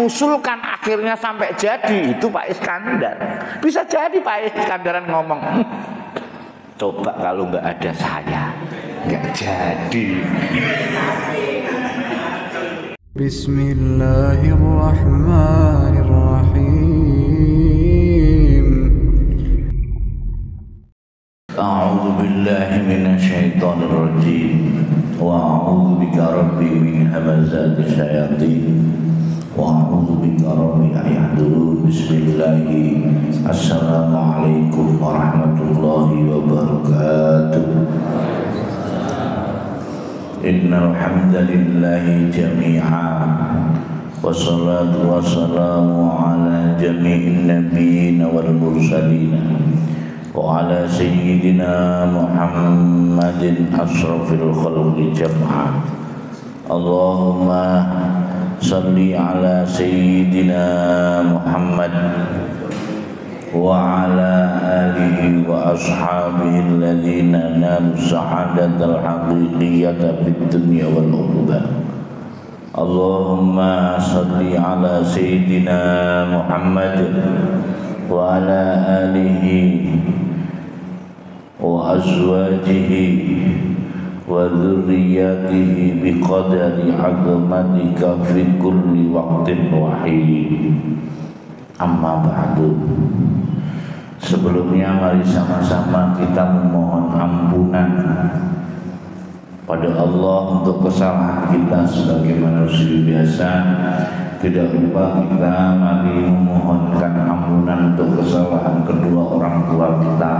mengusulkan akhirnya sampai jadi itu Pak Iskandar. Bisa jadi Pak Iskandaran ngomong, coba kalau nggak ada saya, nggak jadi. Bismillahirrahmanirrahim. A'udzu billahi minasyaitonir rajim. Wa a'udzu bika rabbi min hamazati syayatin. Wa a'udzu bika rabbi an yahdurun. Bismillah. Assalamualaikum warahmatullahi wabarakatuh. Innal hamdalillahi jami'an. Wassalatu wassalamu ala jami'in nabiyyin wal mursalin. Wa ala sayyidina Muhammadin asrafil khalqi jam'a. Allahumma salli ala sayyidina Muhammad wa ala alihi wa ashabihi alladhina nalu sa'adatal haqiqiyyata fid dunya wal ukhra. Allahumma salli ala sayyidina Muhammad wa ala alihi wa azwajihi wa dzurriyyatihi biqadari 'azmatika fi kulli waqtin wa hin. Amma ba'du. Sebelumnya mari sama-sama kita memohon ampunan pada Allah untuk kesalahan kita sebagai manusia biasa. Tidak lupa kita mari memohonkan ampunan untuk kesalahan kedua orang tua kita,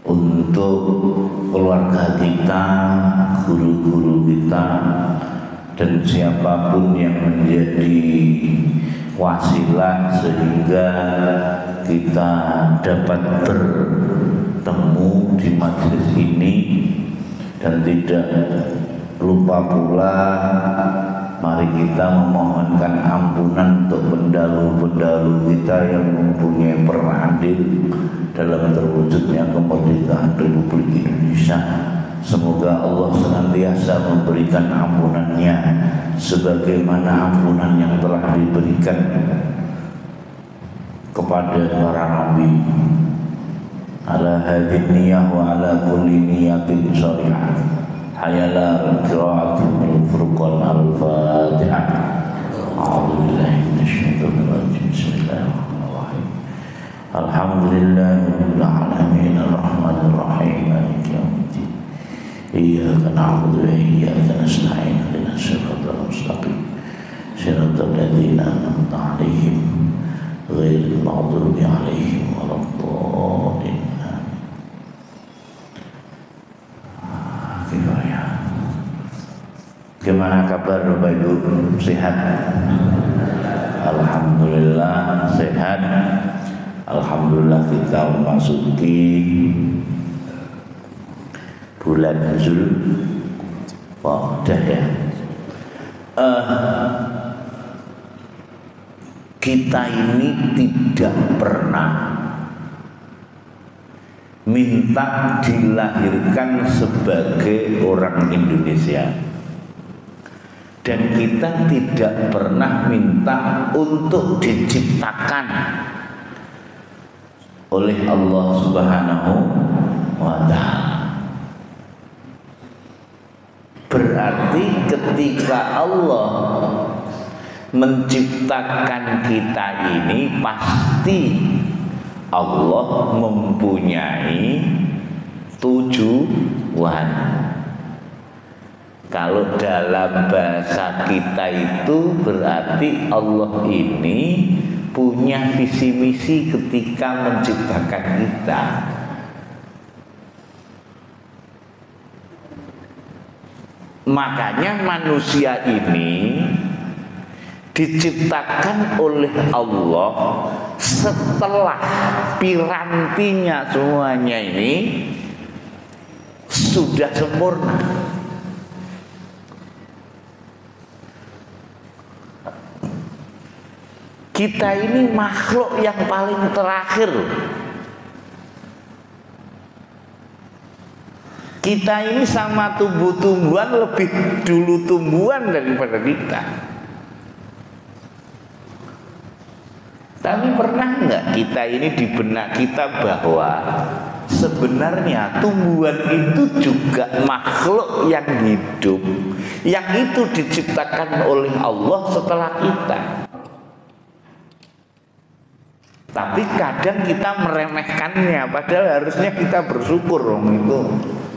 untuk keluarga kita, guru-guru kita, dan siapapun yang menjadi wasilah sehingga kita dapat bertemu di majelis ini. Dan tidak lupa pula mari kita memohonkan ampunan untuk pendahulu-pendahulu kita yang mempunyai peran andil dalam terwujudnya kemerdekaan Republik Indonesia. Semoga Allah senantiasa memberikan ampunannya sebagaimana ampunan yang telah diberikan kepada para nabi. Ala hadhihi niyyah wa ala kulli niyatin shalihah. Hayala qira'atul furqan al-Fatihah. A'udzu billahi minasyaitonir rajim. Bismillahirrahmanirrahim. Alhamdulillahirabbil alamin arrahmanir rahim maliki yaumiddin. Iyyaka na'budu wa iyyaka nasta'in ihdinas siratal mustaqim. Siratal ladzina an'amta 'alaihim ghairil maghdubi 'alaihim waladdallin. Gimana kabar Bapak Ibu? Sehat? Alhamdulillah sehat. Alhamdulillah kita memasuki bulan Zulqa'dah ya. Kita ini tidak pernah minta dilahirkan sebagai orang Indonesia. Dan kita tidak pernah minta untuk diciptakan oleh Allah Subhanahu wa ta'ala. Berarti ketika Allah menciptakan kita ini pasti Allah mempunyai tujuan. Kalau dalam bahasa kita itu berarti Allah ini punya visi misi ketika menciptakan kita. Makanya manusia ini diciptakan oleh Allah setelah pirantinya semuanya ini sudah sempurna. Kita ini makhluk yang paling terakhir. Kita ini sama tumbuh-tumbuhan lebih dulu tumbuhan daripada kita. Tapi pernah nggak kita ini di benak kita bahwa sebenarnya tumbuhan itu juga makhluk yang hidup, yang itu diciptakan oleh Allah setelah kita. Tapi kadang kita meremehkannya, padahal harusnya kita bersyukur dong, itu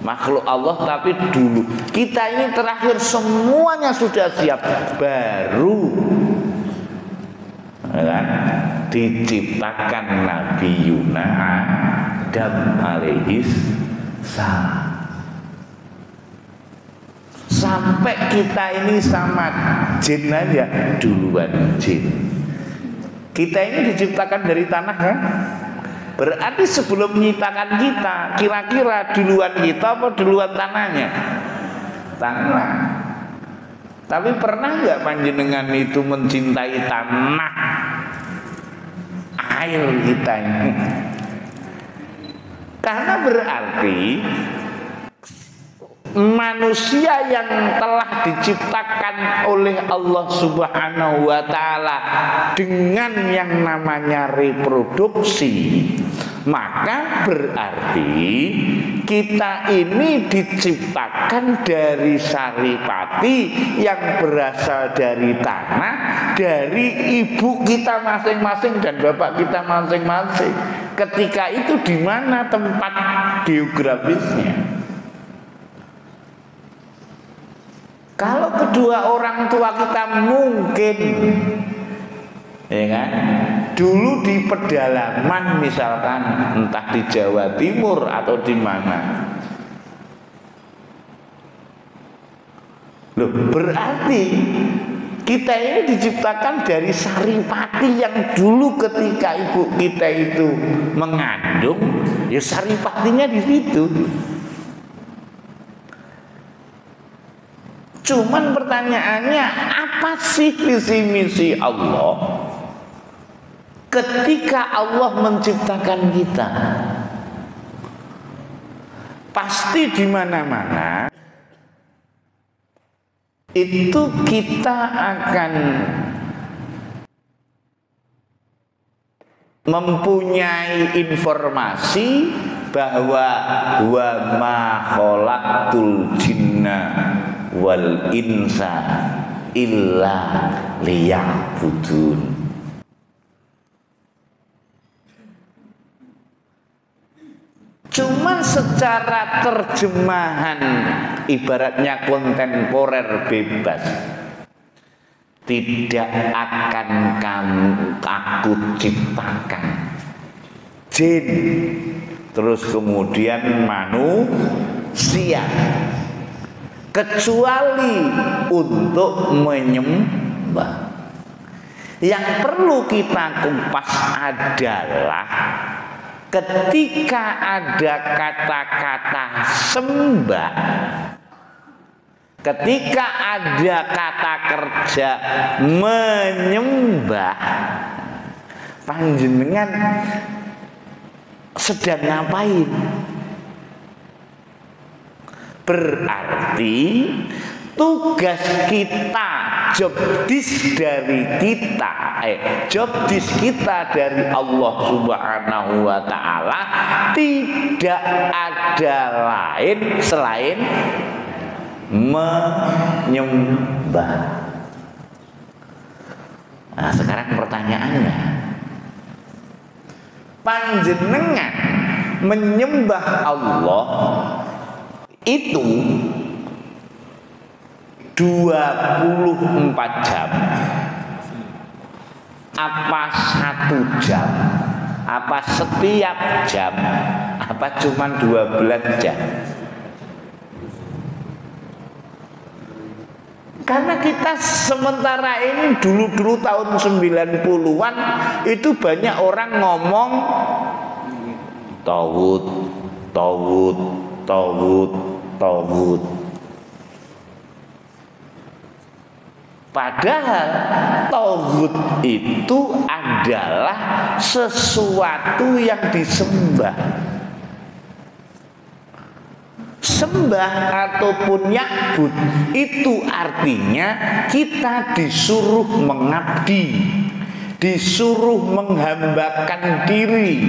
makhluk Allah. Tapi dulu kita ini terakhir semuanya sudah siap, baru kan, diciptakan Nabi Adam alaihis salam. Sampai kita ini sama jin aja duluan jin. Kita ini diciptakan dari tanah kan? Berarti sebelum menciptakan kita, kira-kira duluan kita apa duluan tanahnya? Tanah. Tapi pernah nggak panjenengan itu mencintai tanah air kita ini? Karena berarti manusia yang telah diciptakan oleh Allah Subhanahu wa Ta'ala dengan yang namanya reproduksi, maka berarti kita ini diciptakan dari saripati yang berasal dari tanah, dari ibu kita masing-masing dan bapak kita masing-masing. Ketika itu di mana tempat geografisnya? Kalau kedua orang tua kita mungkin, ya kan, dulu di pedalaman misalkan, entah di Jawa Timur atau di mana. Loh, berarti kita ini diciptakan dari saripati yang dulu ketika ibu kita itu mengandung, ya saripatinya di situ. Cuman pertanyaannya, apa sih visi misi Allah ketika Allah menciptakan kita? Pasti di mana-mana itu kita akan mempunyai informasi bahwa wa ma khalaqtul jinna wal insa illa liya'budun. Cuman secara terjemahan ibaratnya kontemporer bebas, tidak akan aku ciptakan jin terus kemudian manusia kecuali untuk menyembah. Yang perlu kita kupas adalah ketika ada kata-kata sembah, ketika ada kata kerja menyembah, panjenengan sedang ngapain? Berarti tugas kita, job disk dari kita, job disk kita dari Allah Subhanahu wa Ta'ala tidak ada lain selain menyembah. Nah, sekarang pertanyaannya, panjenengan menyembah Allah itu 24 jam apa 1 jam apa setiap jam apa cuman 12 jam? Karena kita sementara ini dulu tahun 90-an itu banyak orang ngomong tauhid. Padahal tauhid itu adalah sesuatu yang disembah. sembah ataupun ya'bud itu artinya kita disuruh mengabdi, disuruh menghambakan diri.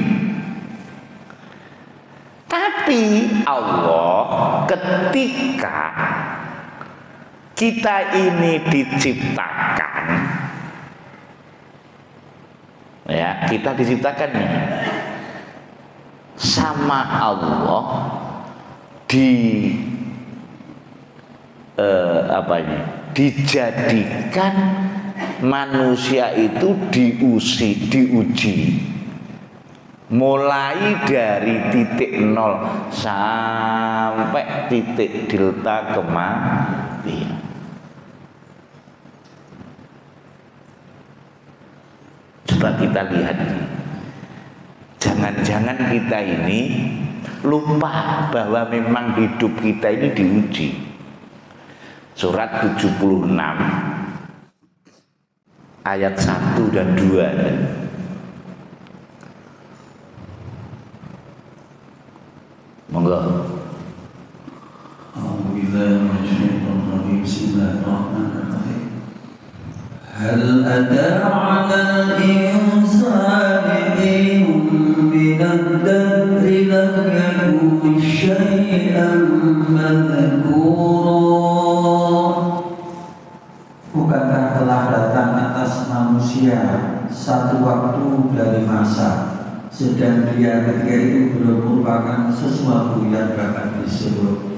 Tapi Allah ketika kita ini diciptakan, ya kita diciptakan sama Allah dijadikan manusia itu diuji mulai dari titik 0 sampai titik delta kematian. Coba kita lihat, jangan-jangan kita ini lupa bahwa memang hidup kita ini diuji. Surat 76 ayat 1 dan 2. Monggo. Bismillahirrahmanirrahim. Hal ada 'alal insani hinun minad dahri lam yakun syai'an madhkura. Bukankah telah datang atas manusia satu waktu dari masa, sedang dia ketika itu belum merupakan sesuatu yang dapat disebut.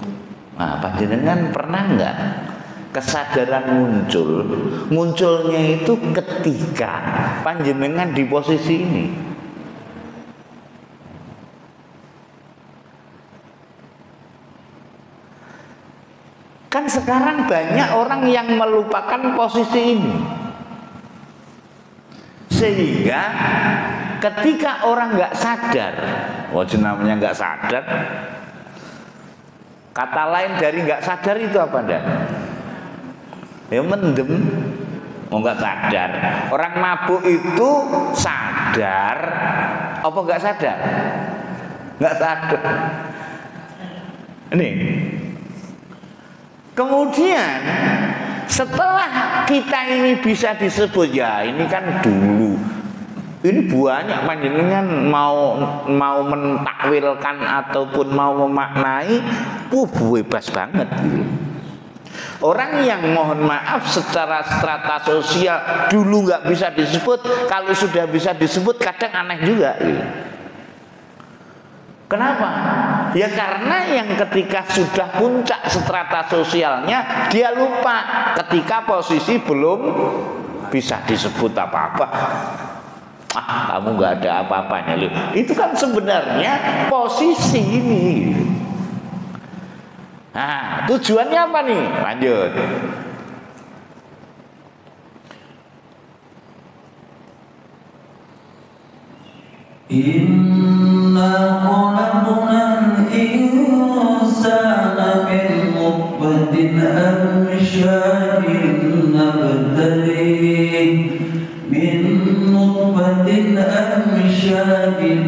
Nah, panjenengan pernah enggak kesadaran munculnya itu ketika panjenengan di posisi ini? Kan sekarang banyak orang yang melupakan posisi ini, sehingga ketika orang nggak sadar, namanya nggak sadar. Kata lain dari nggak sadar itu apa ndak? Ya mendem, nggak sadar. Orang mabuk itu sadar, apa nggak sadar? Nggak sadar. Ini. Kemudian setelah kita ini bisa disebut, ya ini kan dulu. Ini banyak panjenengan mau mentakwilkan ataupun mau memaknai, bebas banget gitu. Orang yang mohon maaf secara strata sosial dulu nggak bisa disebut, kalau sudah bisa disebut kadang aneh juga gitu. Kenapa? Ya karena yang ketika sudah puncak strata sosialnya dia lupa ketika posisi belum bisa disebut apa-apa. Kamu nggak ada apa-apanya loh. Itu kan sebenarnya posisi ini. Nah, tujuannya apa nih? Lanjut. Inna khalaqnal insana min nutfatin amsyajin nabtalih. Min nutfatin amsyajin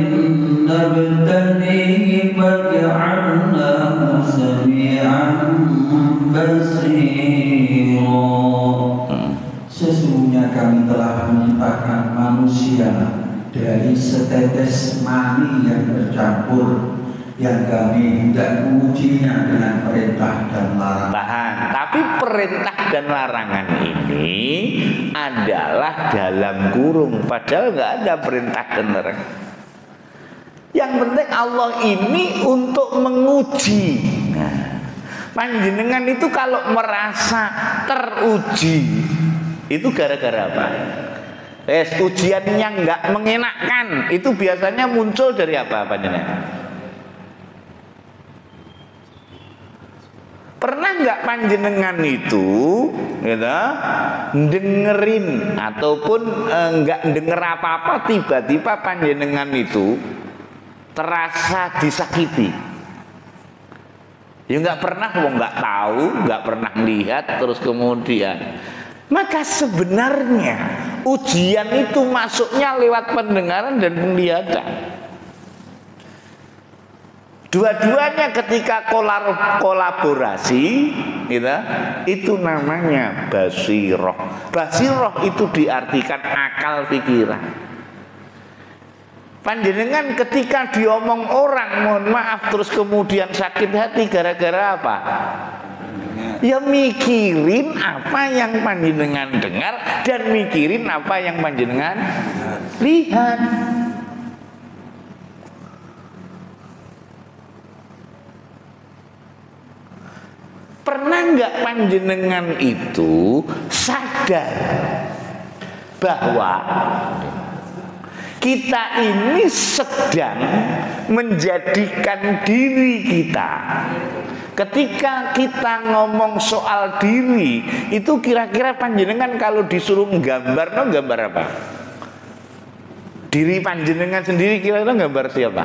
nabtalih faj'alnahu sami'an basira. Sesungguhnya kami telah menciptakan manusia dari setetes mani yang bercampur, yang kami tidak mengujinya dengan perintah dan larangan. Tapi perintah dan larangan ini adalah dalam kurung, padahal nggak ada perintah dan larangan. Yang penting Allah ini untuk menguji. Nah, panjenengan itu kalau merasa teruji, itu gara-gara apa? Ujian yang nggak mengenakkan itu biasanya muncul dari apa panjenengan? Pernah nggak panjenengan itu, gitu, dengerin ataupun nggak denger apa-apa, tiba-tiba panjenengan itu terasa disakiti? Ya nggak pernah, nggak tahu, nggak pernah lihat, terus kemudian. Maka sebenarnya ujian itu masuknya lewat pendengaran dan penglihatan. Dua-duanya ketika kolaborasi, gitu, itu namanya basiroh. Basiroh itu diartikan akal pikiran. Panjenengan ketika diomong orang, mohon maaf, terus kemudian sakit hati gara-gara apa? Ya mikirin apa yang panjenengan dengar dan mikirin apa yang panjenengan lihat. Pernah nggak panjenengan itu sadar bahwa kita ini sedang menjadikan diri kita. Ketika kita ngomong soal diri, itu kira-kira panjenengan kalau disuruh gambar, no gambar apa? Diri panjenengan sendiri kira-kira gambar siapa?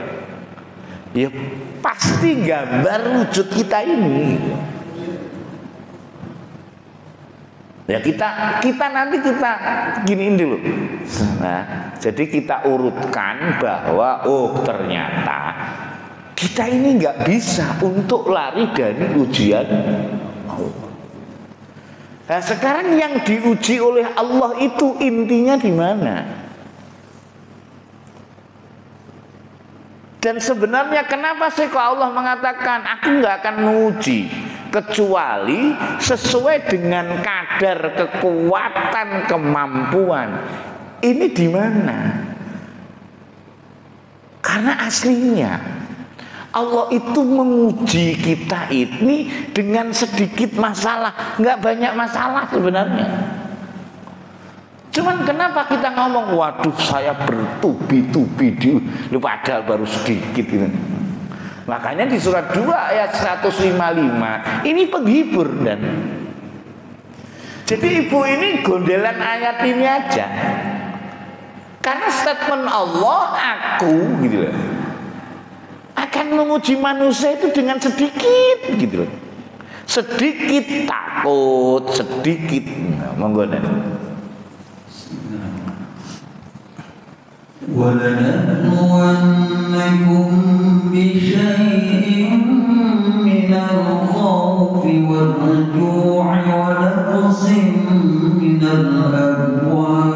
Ya pasti gambar wujud kita ini. Ya kita nanti kita giniin dulu. Nah, jadi kita urutkan bahwa oh ternyata kita ini nggak bisa untuk lari dari ujian Allah. Nah sekarang yang diuji oleh Allah itu intinya di mana? Dan sebenarnya kenapa sih kok Allah mengatakan aku nggak akan menguji kecuali sesuai dengan kadar kekuatan kemampuan. Ini di mana? Karena aslinya Allah itu menguji kita ini dengan sedikit masalah, nggak banyak masalah sebenarnya. Cuman kenapa kita ngomong, waduh saya bertubi-tubi padahal baru sedikit ini. Makanya di surat 2 ayat 155 ini penghibur dan jadi ibu ini gondelan ayat ini aja. Karena statement Allah aku gitu loh, akan menguji manusia itu dengan sedikit gitu loh. Sedikit takut, sedikit monggo dan وَلَنَبْلُوَنَّكُمْ بِشَيْءٍ مِّنَ الْخَوْفِ وَالْجُوعِ وَنَقْصٍ مِّنَ الْأَمْوَالِ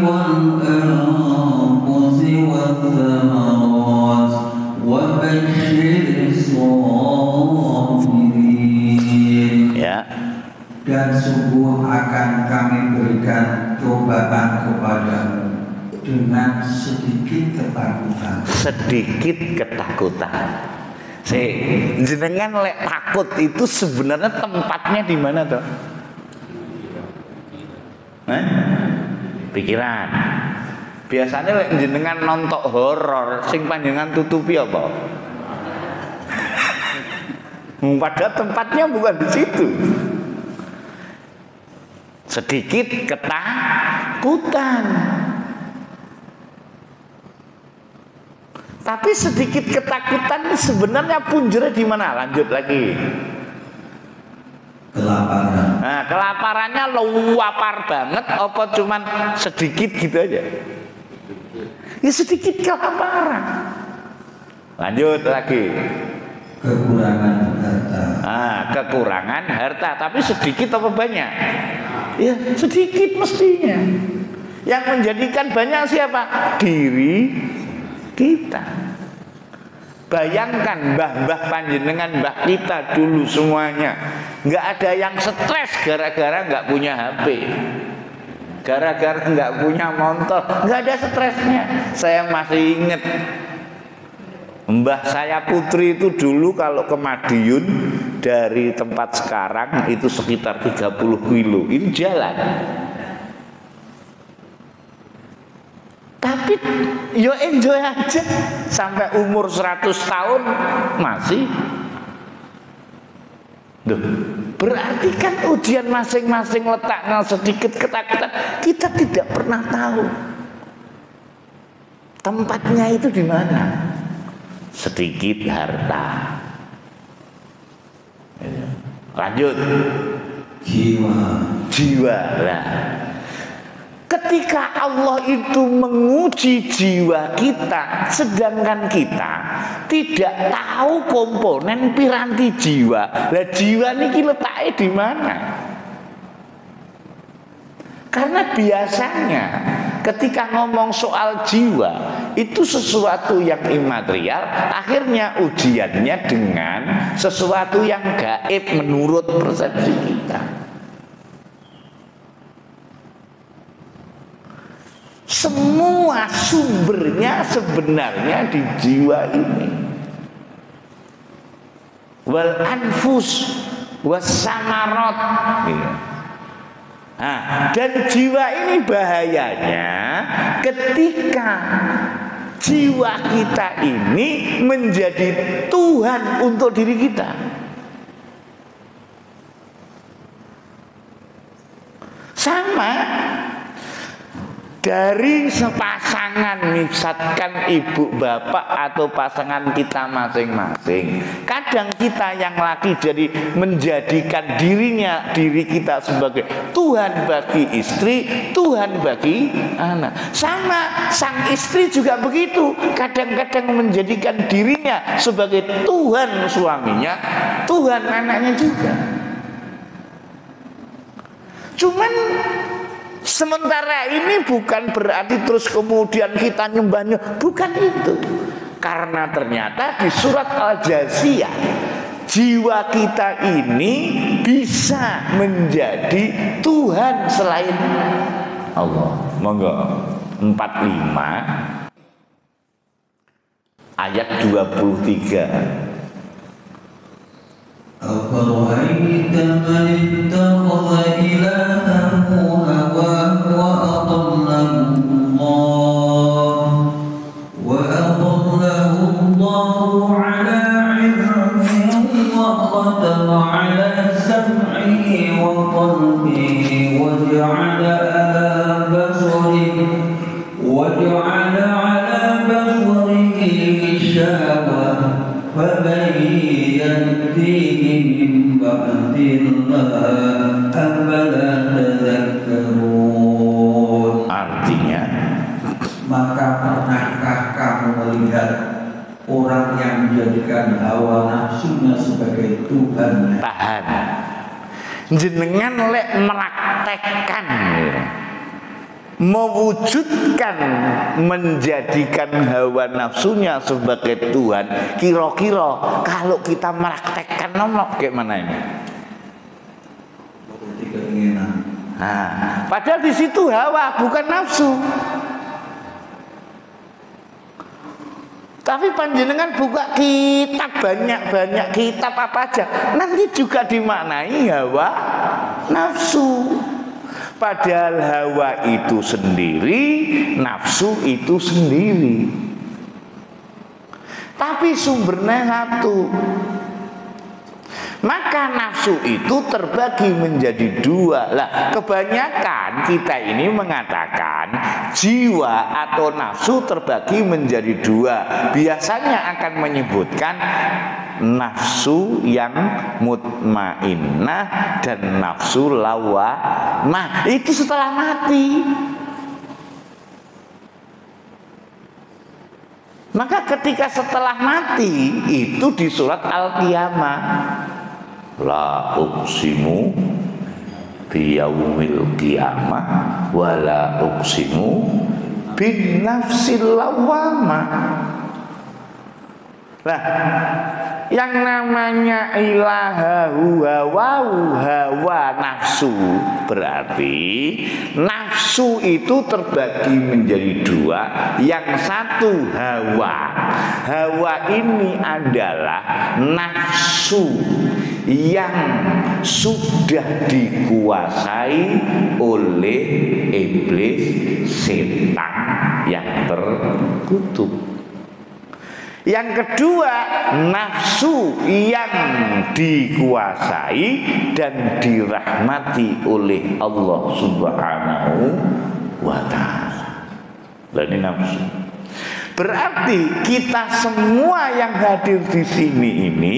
وَالْأَنفُسِ وَالثَّمَرَاتِ وَبَشِّرِ الصَّابِرِينَ. Dan sungguh akan kami berikan cobaan kepadamu dengan sedikit ketakutan. Sedikit ketakutan. Jenengan lek takut itu sebenarnya tempatnya di mana tuh? Pikiran. Biasanya lek jenengan nonton horor, sing panjenengan tutupi apa? Padahal tempatnya bukan di situ. Sedikit ketakutan. Tapi sedikit ketakutan sebenarnya punjernya di mana? Lanjut lagi. Kelaparan. Nah, kelaparannya lapar banget apa cuman sedikit gitu aja? Ya sedikit kelaparan. Lanjut lagi. Kekurangan harta. Kekurangan harta, tapi sedikit apa banyak? Ya sedikit mestinya. Yang menjadikan banyak siapa? Diri kita. Bayangkan mbah-mbah panjenengan, mbah kita dulu semuanya nggak ada yang stres gara-gara nggak punya HP, gara-gara nggak punya motor, nggak ada stresnya. Saya masih ingat mbah saya Putri itu dulu kalau ke Madiun dari tempat sekarang itu sekitar 30 kilo, ini jalan. Tapi yo enjoy aja sampai umur 100 tahun masih. Duh, berarti kan ujian masing-masing letaknya sedikit ketakutan. Kita tidak pernah tahu tempatnya itu di mana. Sedikit harta. Lanjut. Jiwa. Lah. Ketika Allah itu menguji jiwa kita, sedangkan kita tidak tahu komponen piranti jiwa. Lah jiwa niki letaknya di mana? Karena biasanya ketika ngomong soal jiwa itu sesuatu yang imaterial, akhirnya ujiannya dengan sesuatu yang gaib menurut persepsi kita. Semua sumbernya sebenarnya di jiwa ini. Wal anfus was samarot. Nah, dan jiwa ini bahayanya ketika jiwa kita ini menjadi Tuhan untuk diri kita. Sama dari sepasangan, misalkan ibu bapak atau pasangan kita masing-masing. Kadang kita yang laki jadi menjadikan diri kita sebagai Tuhan bagi istri, Tuhan bagi anak. Sama sang istri juga begitu. Kadang-kadang menjadikan dirinya sebagai Tuhan suaminya, Tuhan anaknya juga. Cuman sementara ini bukan berarti terus kemudian kita nyembahnya, bukan itu. Karena ternyata di surat Al-Jasiyah, jiwa kita ini bisa menjadi Tuhan selain Allah. Monggo 45 ayat 23. أفرأيت من اتخذ إلهه هواه وأضله الله على علم وختم على سمعه وقلبه وجعل على بصره غشاوة فمن يهديه من بعد الله أفلا تذكرون. Artinya, maka pernahkah kamu melihat orang yang menjadikan hawa nafsunya sebagai Tuhan? tahan. Jenengan lek meraktekkan, mewujudkan, menjadikan hawa nafsunya sebagai Tuhan. Kira-kira kalau kita meraktekkan nomor kayak mana ini? Keinginan. Nah, padahal di situ hawa bukan nafsu. Tapi panjenengan buka kitab, banyak kitab apa aja, nanti juga dimaknai hawa nafsu. Padahal hawa itu sendiri, nafsu itu sendiri. Tapi sumbernya satu. Maka nafsu itu terbagi menjadi dua. Lah, kebanyakan kita ini mengatakan jiwa atau nafsu terbagi menjadi dua. Biasanya akan menyebutkan nafsu yang mutmainnah dan nafsu lawamah. Itu setelah mati. Maka ketika setelah mati itu di surat Al-Qiyamah, la uqsimu biyaumil qiyamah wa la uqsimu bin nafsil lawamah. Nah, yang namanya ilahahu hawa nafsu, berarti nafsu itu terbagi menjadi dua. Yang satu hawa ini adalah nafsu yang sudah dikuasai oleh iblis, setan yang terkutuk. Yang kedua, nafsu yang dikuasai dan dirahmati oleh Allah Subhanahu wa ta'ala. Ini nafsu. Berarti kita semua yang hadir di sini ini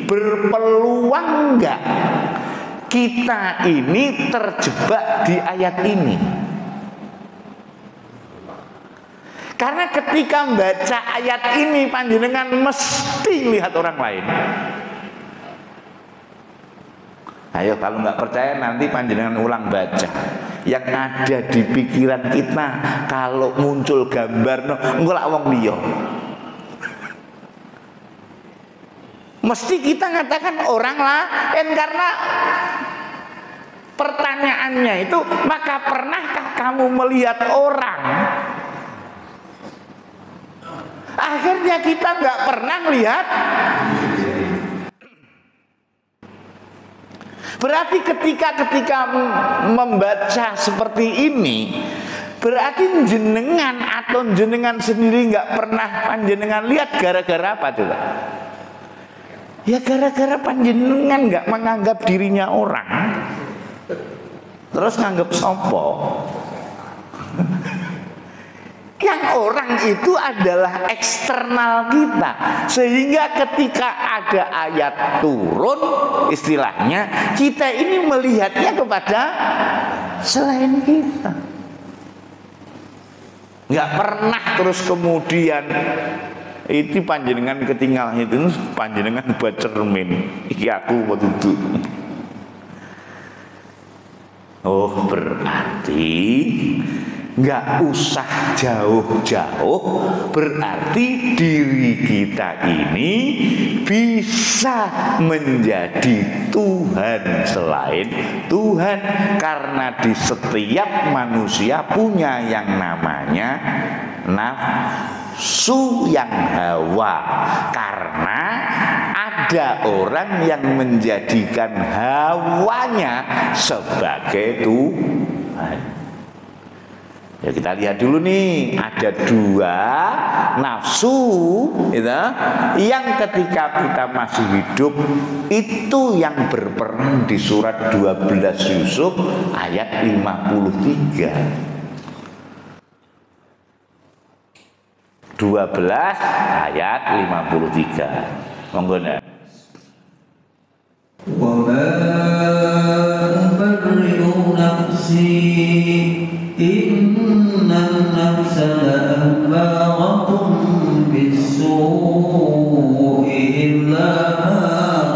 berpeluang enggak kita ini terjebak di ayat ini? Karena ketika membaca ayat ini panjenengan mesti lihat orang lain. Ayo kalau nggak percaya nanti panjenengan ulang baca. Yang ada di pikiran kita kalau muncul gambar engko lak wong liya. Mesti kita ngatakan orang lain karena pertanyaannya itu, maka pernahkah kamu melihat orang? Akhirnya kita nggak pernah lihat. Berarti ketika membaca seperti ini, berarti jenengan atau jenengan sendiri nggak pernah panjenengan lihat gara-gara apa coba? Ya gara-gara panjenengan nggak menganggap dirinya orang, terus nganggap sopo. Yang orang itu adalah eksternal kita, sehingga ketika ada ayat turun, istilahnya kita ini melihatnya kepada selain kita. Nggak pernah terus kemudian itu panjenengan ketinggalan itu panjenengan buat cermin. Iki aku buat duduk. Oh berarti nggak usah jauh-jauh, berarti diri kita ini bisa menjadi Tuhan selain Tuhan, karena di setiap manusia punya yang namanya nafsu yang hawa, karena ada orang yang menjadikan hawanya sebagai Tuhan. Ya kita lihat dulu nih, ada dua nafsu gitu, yang ketika kita masih hidup itu yang berperan di surat 12 Yusuf ayat 53. 12 ayat 53. Monggo ndak. Wa ma ubarri'u nafsi innan nafsa la'ammaratun bis-su'i illa ma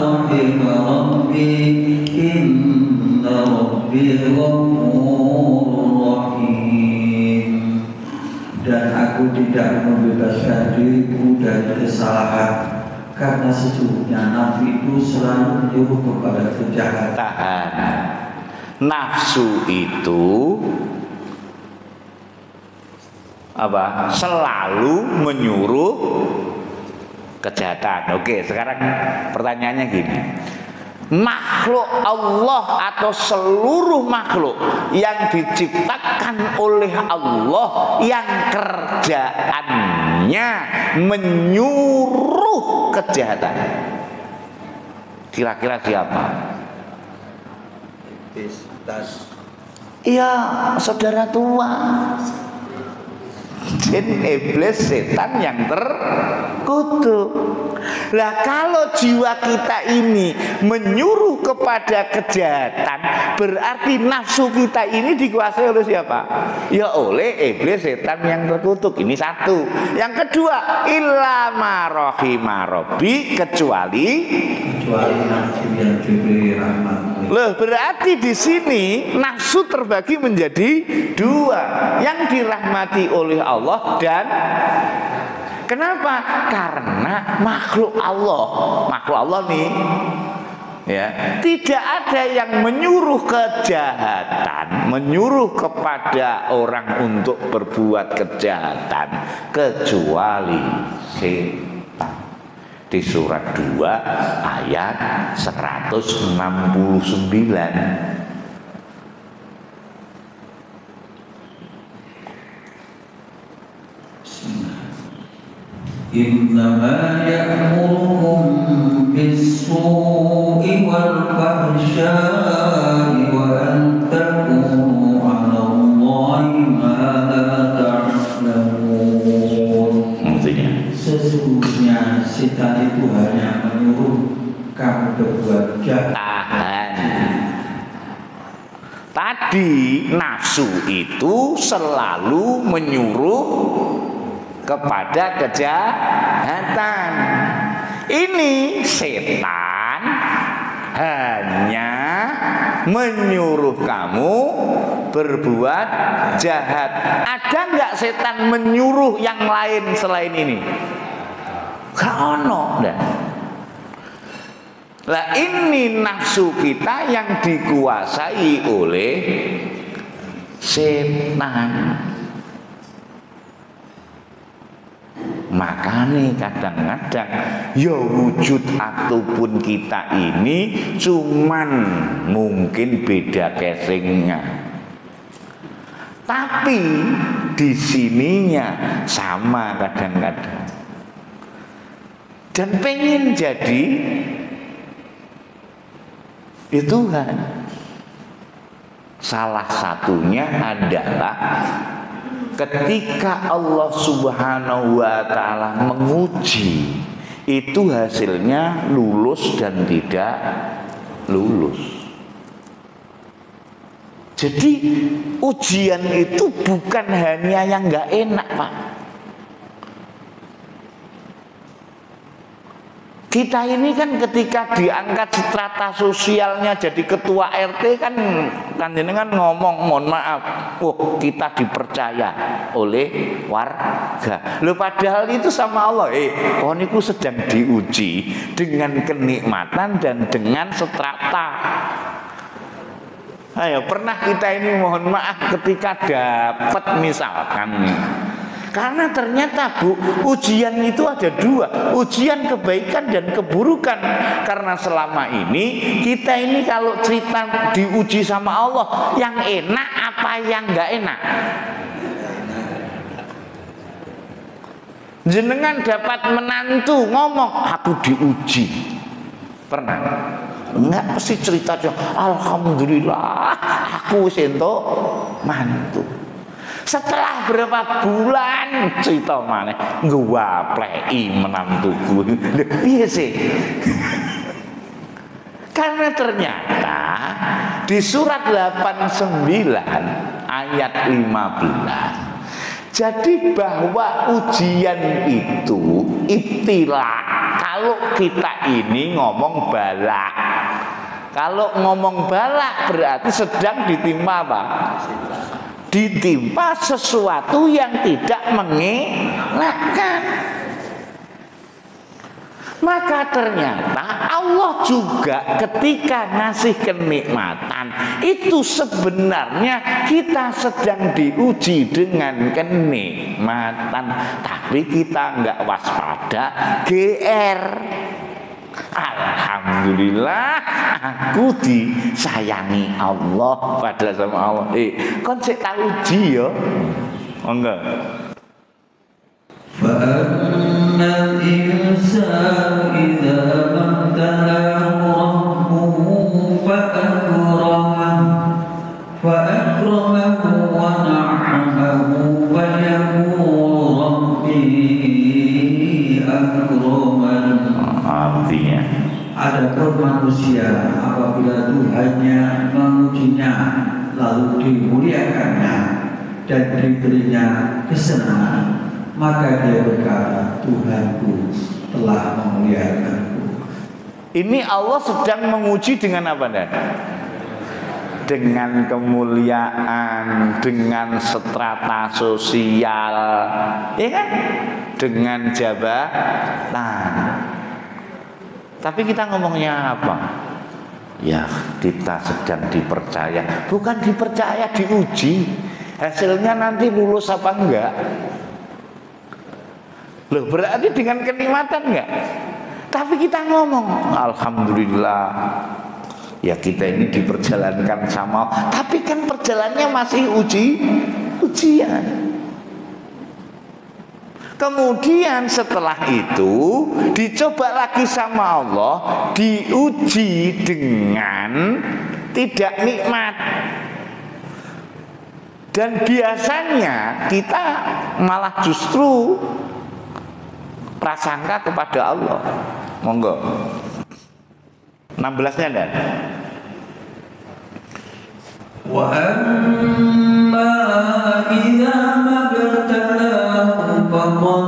rahima rabbi inna rabbi ghafurur rahim. Dan aku tidak membebaskan diriku dari kesalahan, karena sesungguhnya nafsu itu selalu menyuruh kepada kejahatan. Nafsu itu apa? Selalu menyuruh kejahatan. Oke, sekarang pertanyaannya gini. Makhluk Allah atau seluruh makhluk yang diciptakan oleh Allah yang kerjaannya menyuruh kejahatan, kira-kira siapa? Iya, saudara tua. Jin, iblis, setan yang terkutuk. Lah kalau jiwa kita ini menyuruh kepada kejahatan, berarti nafsu kita ini dikuasai oleh siapa? Ya oleh iblis, setan yang terkutuk. Ini satu. Yang kedua, illa ma rahima rabbi, kecuali nafsu yang diberi rahmat. Loh, berarti di sini nafsu terbagi menjadi dua, yang dirahmati oleh Allah dan kenapa? Karena makhluk Allah nih, ya, tidak ada yang menyuruh kejahatan, menyuruh kepada orang untuk berbuat kejahatan kecuali setan. Di surat 2 ayat 169. Innama ya'murukum bis-su'i wal fahsya'i wa an taqulu 'ala Allahi ma la ta'lamun. Sesungguhnya setan itu hanya menyuruh kamu berbuat jahat. Tadi nafsu itu selalu menyuruh kepada kejahatan. Ini setan hanya menyuruh kamu berbuat jahat. Ada nggak setan menyuruh yang lain selain ini? Gak ono. Lah ini nafsu kita yang dikuasai oleh setan. Makanya kadang-kadang ya wujud ataupun kita ini cuman mungkin beda casingnya, tapi di sininya sama kadang-kadang. Dan pengen jadi itu Tuhan. Salah satunya adalah ketika Allah Subhanahu wa ta'ala menguji, itu hasilnya lulus dan tidak lulus. Jadi ujian itu bukan hanya yang nggak enak, Pak. Kita ini kan ketika diangkat strata sosialnya jadi ketua RT kan jenengan ngomong mohon maaf, oh kita dipercaya oleh warga. Loh padahal itu sama Allah, kau niku sedang diuji dengan kenikmatan dan dengan strata. Ayo pernah kita ini mohon maaf ketika dapat misalkan nih. Karena ternyata Bu, ujian itu ada dua, ujian kebaikan dan keburukan. Karena selama ini kita ini kalau cerita diuji sama Allah, yang enak apa yang nggak enak? Jenengan dapat menantu ngomong, aku diuji. Pernah? Enggak, pasti cerita alhamdulillah aku wis entuk mantu. Setelah berapa bulan cerita maneh ngwapleki menantuku. Lho piye sih? Karena ternyata di surat 89 ayat 15, jadi bahwa ujian itu ibtila. Kalau kita ini ngomong bala, kalau ngomong bala berarti sedang ditimpa apa? Ditimpa sesuatu yang tidak mengenakan. Maka ternyata Allah juga ketika ngasih kenikmatan itu sebenarnya kita sedang diuji dengan kenikmatan, tapi kita nggak waspada, GR. Alhamdulillah aku disayangi Allah, padahal sama Allah. Kon sik tak uji ya. Enggak. فَأَمَّا الْإِنسَانُ إِذَا مَا ابْتَلَاهُ رَبُّهُ فَأَكْرَمَهُ وَنَعَّمَهُ فَيَقُولُ رَبِّي أَكْرَمَنِ. Artinya adapun manusia apabila Tuhannya mengujinya lalu dimuliakannya dan diberinya kesenangan, maka dia berkata, Tuhanku telah memuliakanku. Ini Allah sedang menguji dengan apa dah? Dengan kemuliaan, dengan strata sosial, ya kan? Dengan jabatan. Tapi kita ngomongnya apa? Ya kita sedang dipercaya. Bukan dipercaya, diuji. Hasilnya nanti lulus apa enggak? Loh berarti dengan kenikmatan enggak? Tapi kita ngomong alhamdulillah, ya kita ini diperjalankan sama, tapi kan perjalanannya masih ujian. Kemudian setelah itu dicoba lagi sama Allah, diuji dengan tidak nikmat. Dan biasanya kita malah justru prasangka kepada Allah. Monggo 16-nya dan wa amma idza mabtalahu faqad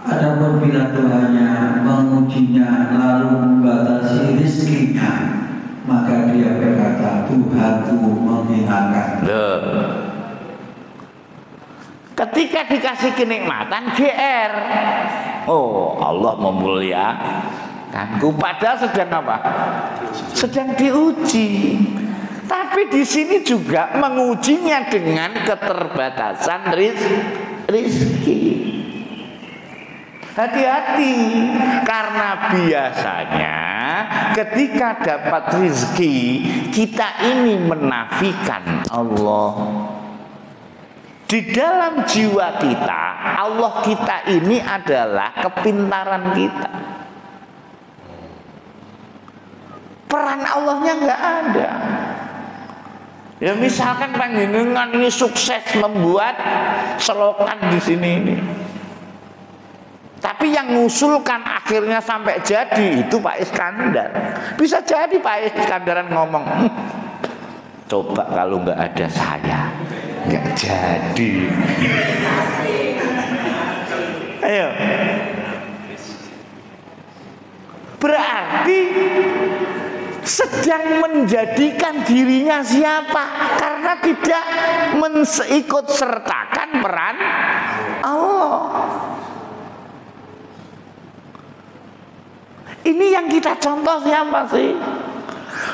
Adapun bila Tuhannya mengujinya lalu membatasi rezekinya, maka dia berkata, Tuhanku menghinakan. Ketika dikasih kenikmatan GR, oh Allah memuliakanku, padahal sedang apa? Sedang diuji. Tapi di sini juga mengujinya dengan keterbatasan rizki. Hati-hati, karena biasanya ketika dapat rizki kita ini menafikan Allah. Di dalam jiwa kita, Allah kita ini adalah kepintaran kita. Peran Allahnya nggak ada. Ya misalkan panjenengan ini sukses membuat selokan di sini ini, tapi yang ngusulkan akhirnya sampai jadi itu Pak Iskandar. Bisa jadi Pak Iskandaran ngomong, coba kalau nggak ada saya nggak jadi. Ayo, berarti sedang menjadikan dirinya siapa karena tidak ikut sertakan peran Allah. Ini yang kita contoh siapa sih?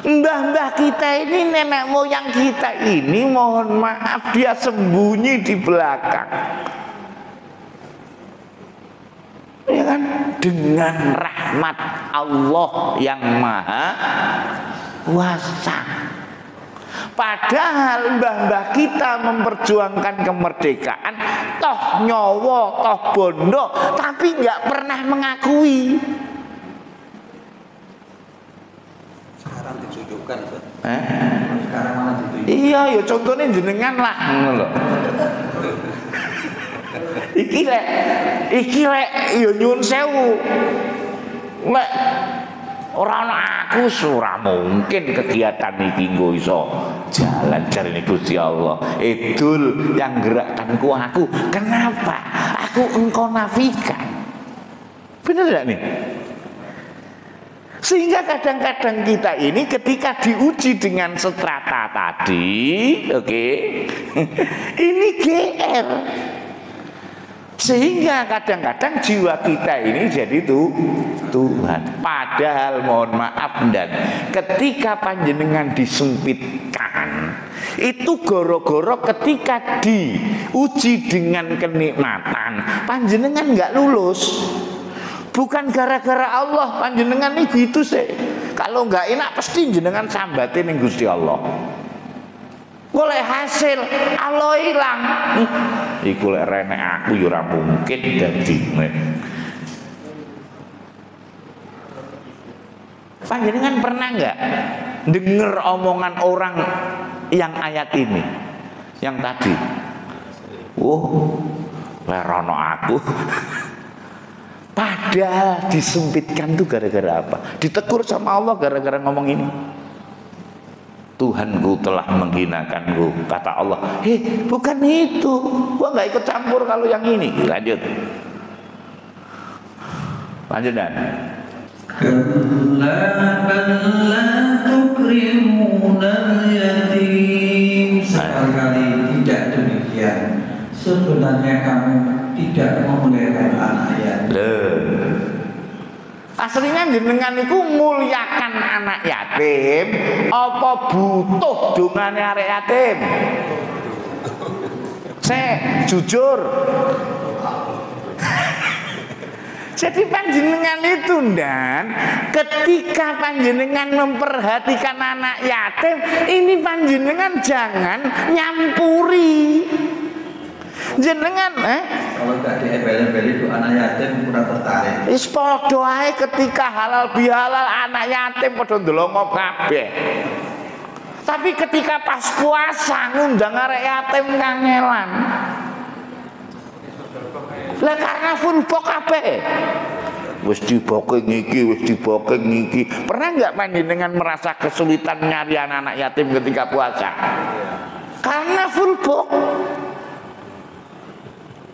Mbah-mbah kita ini, nenek moyang kita ini, mohon maaf dia sembunyi di belakang, ya kan? Dengan rahmat Allah yang maha kuasa. Padahal mbah-mbah kita memperjuangkan kemerdekaan, toh nyowo, toh bondo, tapi nggak pernah mengakui. Sekarang ditunjukkan, Sekarang mana ditunjukkan? Iya, ya contohnya jenengan lah, loh. Iki lek ya nyun sewu. Lek ora ana aku ora mungkin kegiatan iki nggo iso jalan jarine Gusti Allah. Idul yang gerakkanku aku. Kenapa? Aku engkau nafikan. Benar enggak nih? Sehingga kadang-kadang kita ini ketika diuji dengan strata tadi, oke, ini GR. Sehingga kadang-kadang jiwa kita ini jadi Tuhan. Padahal mohon maaf dan ketika panjenengan disempitkan, itu goro-goro ketika diuji dengan kenikmatan, panjenengan nggak lulus. Bukan gara-gara Allah, panjenengan ini gitu sih. Kalau nggak enak pasti jenengan sambatin yang Gusti Allah. Boleh hasil Allah hilang. Iku lek renek aku ya ora mungkin dadi. Panjenengan pernah nggak dengar omongan orang yang ayat ini, yang tadi? Lerono aku. Padahal disempitkan tuh gara-gara apa? Ditegur sama Allah gara-gara ngomong ini. Tuhanku telah menghinakanku, kata Allah. Bukan itu, gua nggak ikut campur kalau yang ini. Lanjut dan. Sekali-kali tidak demikian. Sebenarnya kamu tidak memuliakan anak yatim. Aslinya jenengan itu muliakan anak yatim apa butuh dongane arek yatim? Saya jujur. Jadi panjenengan itu dan ketika panjenengan memperhatikan anak yatim, ini panjenengan jangan nyampuri. Jenengan kalau nggak diembel-embeli itu anak yatim kurang tertarik. Wis padha ae ketika halal bihalal anak yatim padha ndelongo kabeh. Tapi ketika pas puasa ngundang arek yatim kangelan. Lah karena full box kabeh. Wis diboking iki, wis diboking iki. Pernah enggak panjenengan merasa kesulitan nyari anak yatim ketika puasa? Karena full box.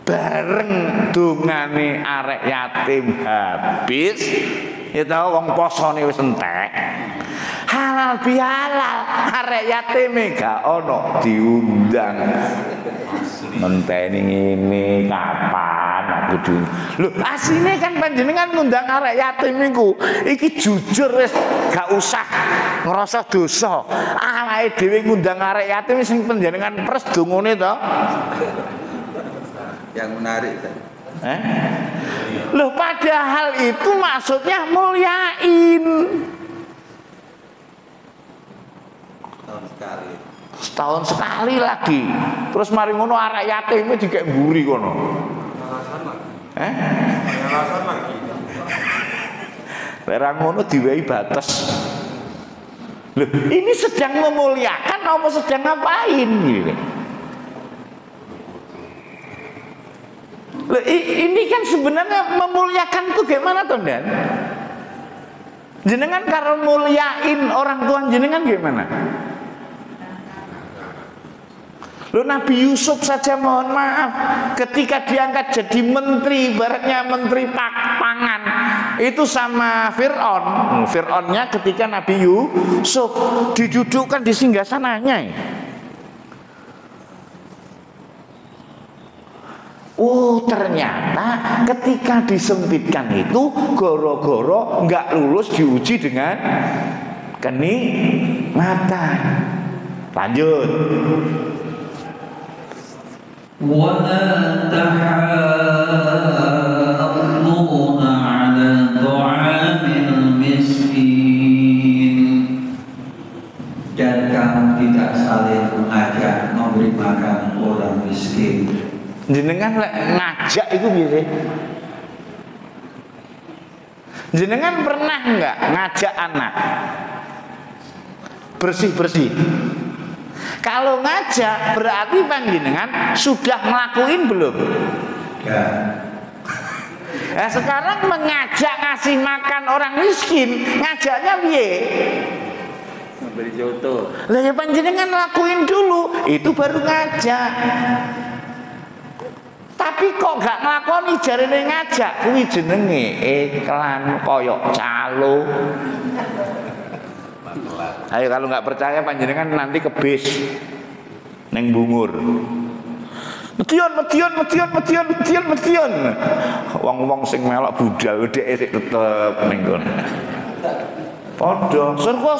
bareng dongane arek yatim habis ya tau wong posone wis entek halal bihalal arek yatime gak ono diundang ngenteni ngene kapan aku di lho asline kan panjenengan ngundang arek yatim iku iki jujur wis gak usah ngerasa dosa awake dhewe ngundang arek yatim sing panjenengan pres dongone to yang menarik kan? Loh padahal itu maksudnya mulyain setahun sekali lagi terus mari ngono arek yatim iki dikek mburi kono alasan lagi barang ngono diwehi batas. Loh ini sedang memuliakan apa sedang ngapain gitu. Loh, ini kan sebenarnya memuliakan tuh gimana toh Dan? Jenengan karo muliain orang tua jenengan gimana? Loh Nabi Yusuf saja mohon maaf ketika diangkat jadi menteri, ibaratnya menteri pangan itu sama Fir'aun. Fir'aunnya ketika Nabi Yusuf didudukkan di singgasananya. Oh ternyata ketika disempitkan itu goro-goro nggak lulus diuji dengan kenikmatan. Lanjut. وَلَا تَحَاضُّونَ عَلَى طَعَامِ الْمِسْكِينِ dan kamu tidak saling mengajak memberi makan orang miskin. Jenengan ngajak itu biasa. Jenengan pernah enggak ngajak anak bersih-bersih? Kalau ngajak berarti panjenengan sudah ngelakuin belum? Ya. Nah, sekarang mengajak ngasih makan orang miskin, ngajaknya piye? Memberi contoh. Lah ya panjenengan lakuin dulu, itu baru ngajak. Tapi kok gak nglakoni jarene ngajak kuwi jenenge iklan koyok calo. Ayo kalau nggak percaya panjenengan nanti ke bis neng Bungur. Metion. Wong-wong sing melok budal dhek sik tetep ning kono. Padha surga.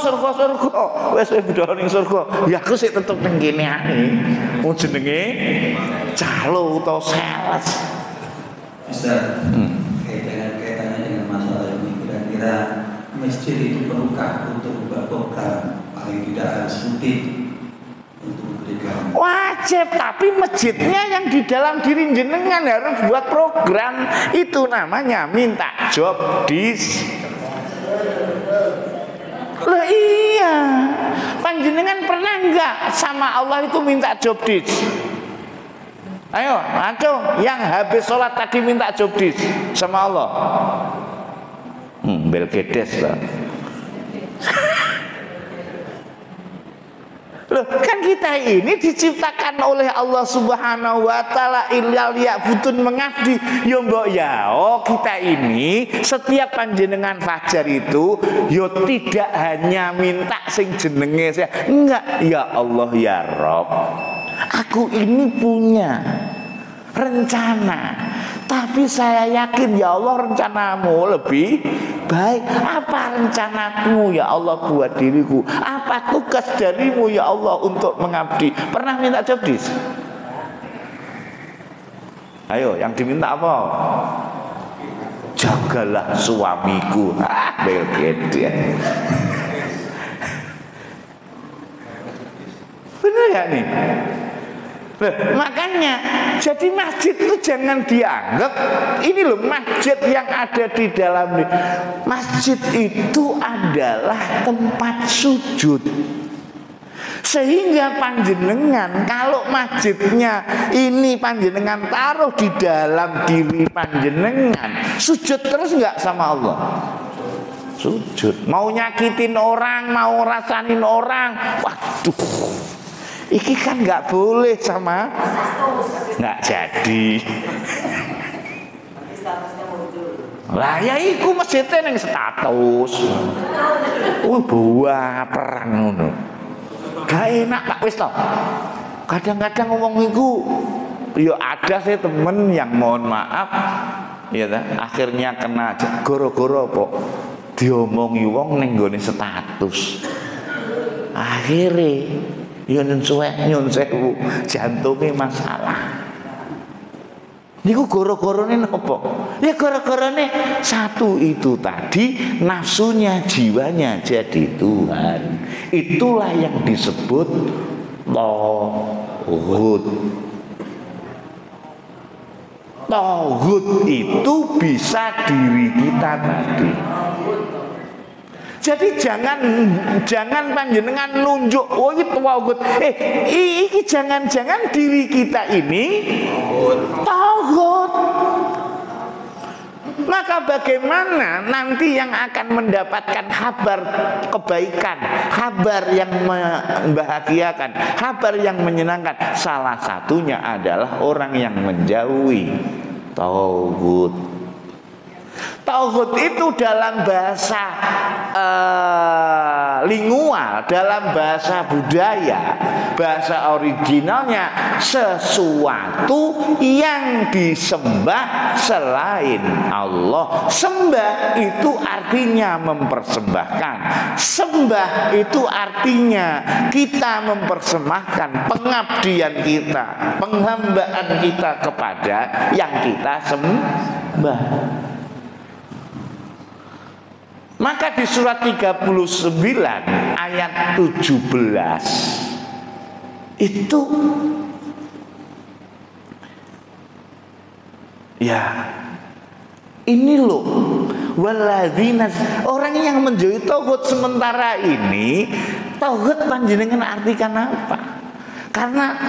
Wis budal ning surga. Ya aku sik tetep ning kene ae. Wong jenenge calo utawa sales. Bisa kaitannya dengan masalah ini kira-kira masjid itu perlukah untuk membuat program paling tidak harus rutin untuk memberikan wajib, tapi masjidnya yang di dalam diri jenengan harus buat program itu namanya minta job disk. Loh iya, panjenengan pernah enggak sama Allah itu minta job disk? Ayo, yang habis sholat tadi minta job disk sama Allah. Belgedes lah. Loh, kan kita ini diciptakan oleh Allah Subhanahu wa taala illal ya'budun mengabdi. Yo mbok ya, kita ini setiap panjenengan fajar itu yo tidak hanya minta sing jenenge saya. Enggak, ya Allah ya Rob. Aku ini punya rencana, tapi saya yakin ya Allah rencanamu lebih baik. Apa rencanamu ya Allah buat diriku? Apa tugas darimu ya Allah untuk mengabdi? Pernah minta job disk? Ayo, yang diminta apa? Jagalah suamiku. Belgede. Bener gak nih? Makanya jadi masjid itu jangan dianggap ini loh masjid yang ada di dalam. Masjid itu adalah tempat sujud. Sehingga panjenengan kalau masjidnya ini panjenengan taruh di dalam diri panjenengan, sujud terus nggak sama Allah? Sujud. Mau nyakitin orang, mau rasanin orang, waduh. Iki kan nggak boleh sama, nggak jadi. Lah ya iku masjidnya ning status. Buah perang ngono. Gak enak Pak wis to. Kadang-kadang ngomong iku ya ada sih temen yang mohon maaf ya akhirnya kena goro-goro apa diomongi wong ning nggone status. Akhirnya nyun sewu jantunge masalah. Niku goro-gorone napa? Ya goro-gorone satu itu tadi nafsunya, jiwanya jadi Tuhan. Itulah yang disebut tauhid. Tauhid itu bisa diri kita tadi. Jadi jangan panjenengan nunjuk oh itu tauhid. Iki jangan-jangan diri kita ini tauhid. Maka bagaimana nanti yang akan mendapatkan kabar kebaikan, kabar yang membahagiakan, kabar yang menyenangkan, salah satunya adalah orang yang menjauhi tauhid. Tauhid itu dalam bahasa lingual, dalam bahasa budaya, bahasa originalnya sesuatu yang disembah selain Allah. Sembah itu artinya mempersembahkan. Sembah itu artinya kita mempersembahkan pengabdian kita, penghambaan kita kepada yang kita sembah. Maka di surat 39 ayat 17 itu ya ini loh waladzina, orang yang menjauhi tauhid sementara ini. Tauhid panjenengan artikan apa? Karena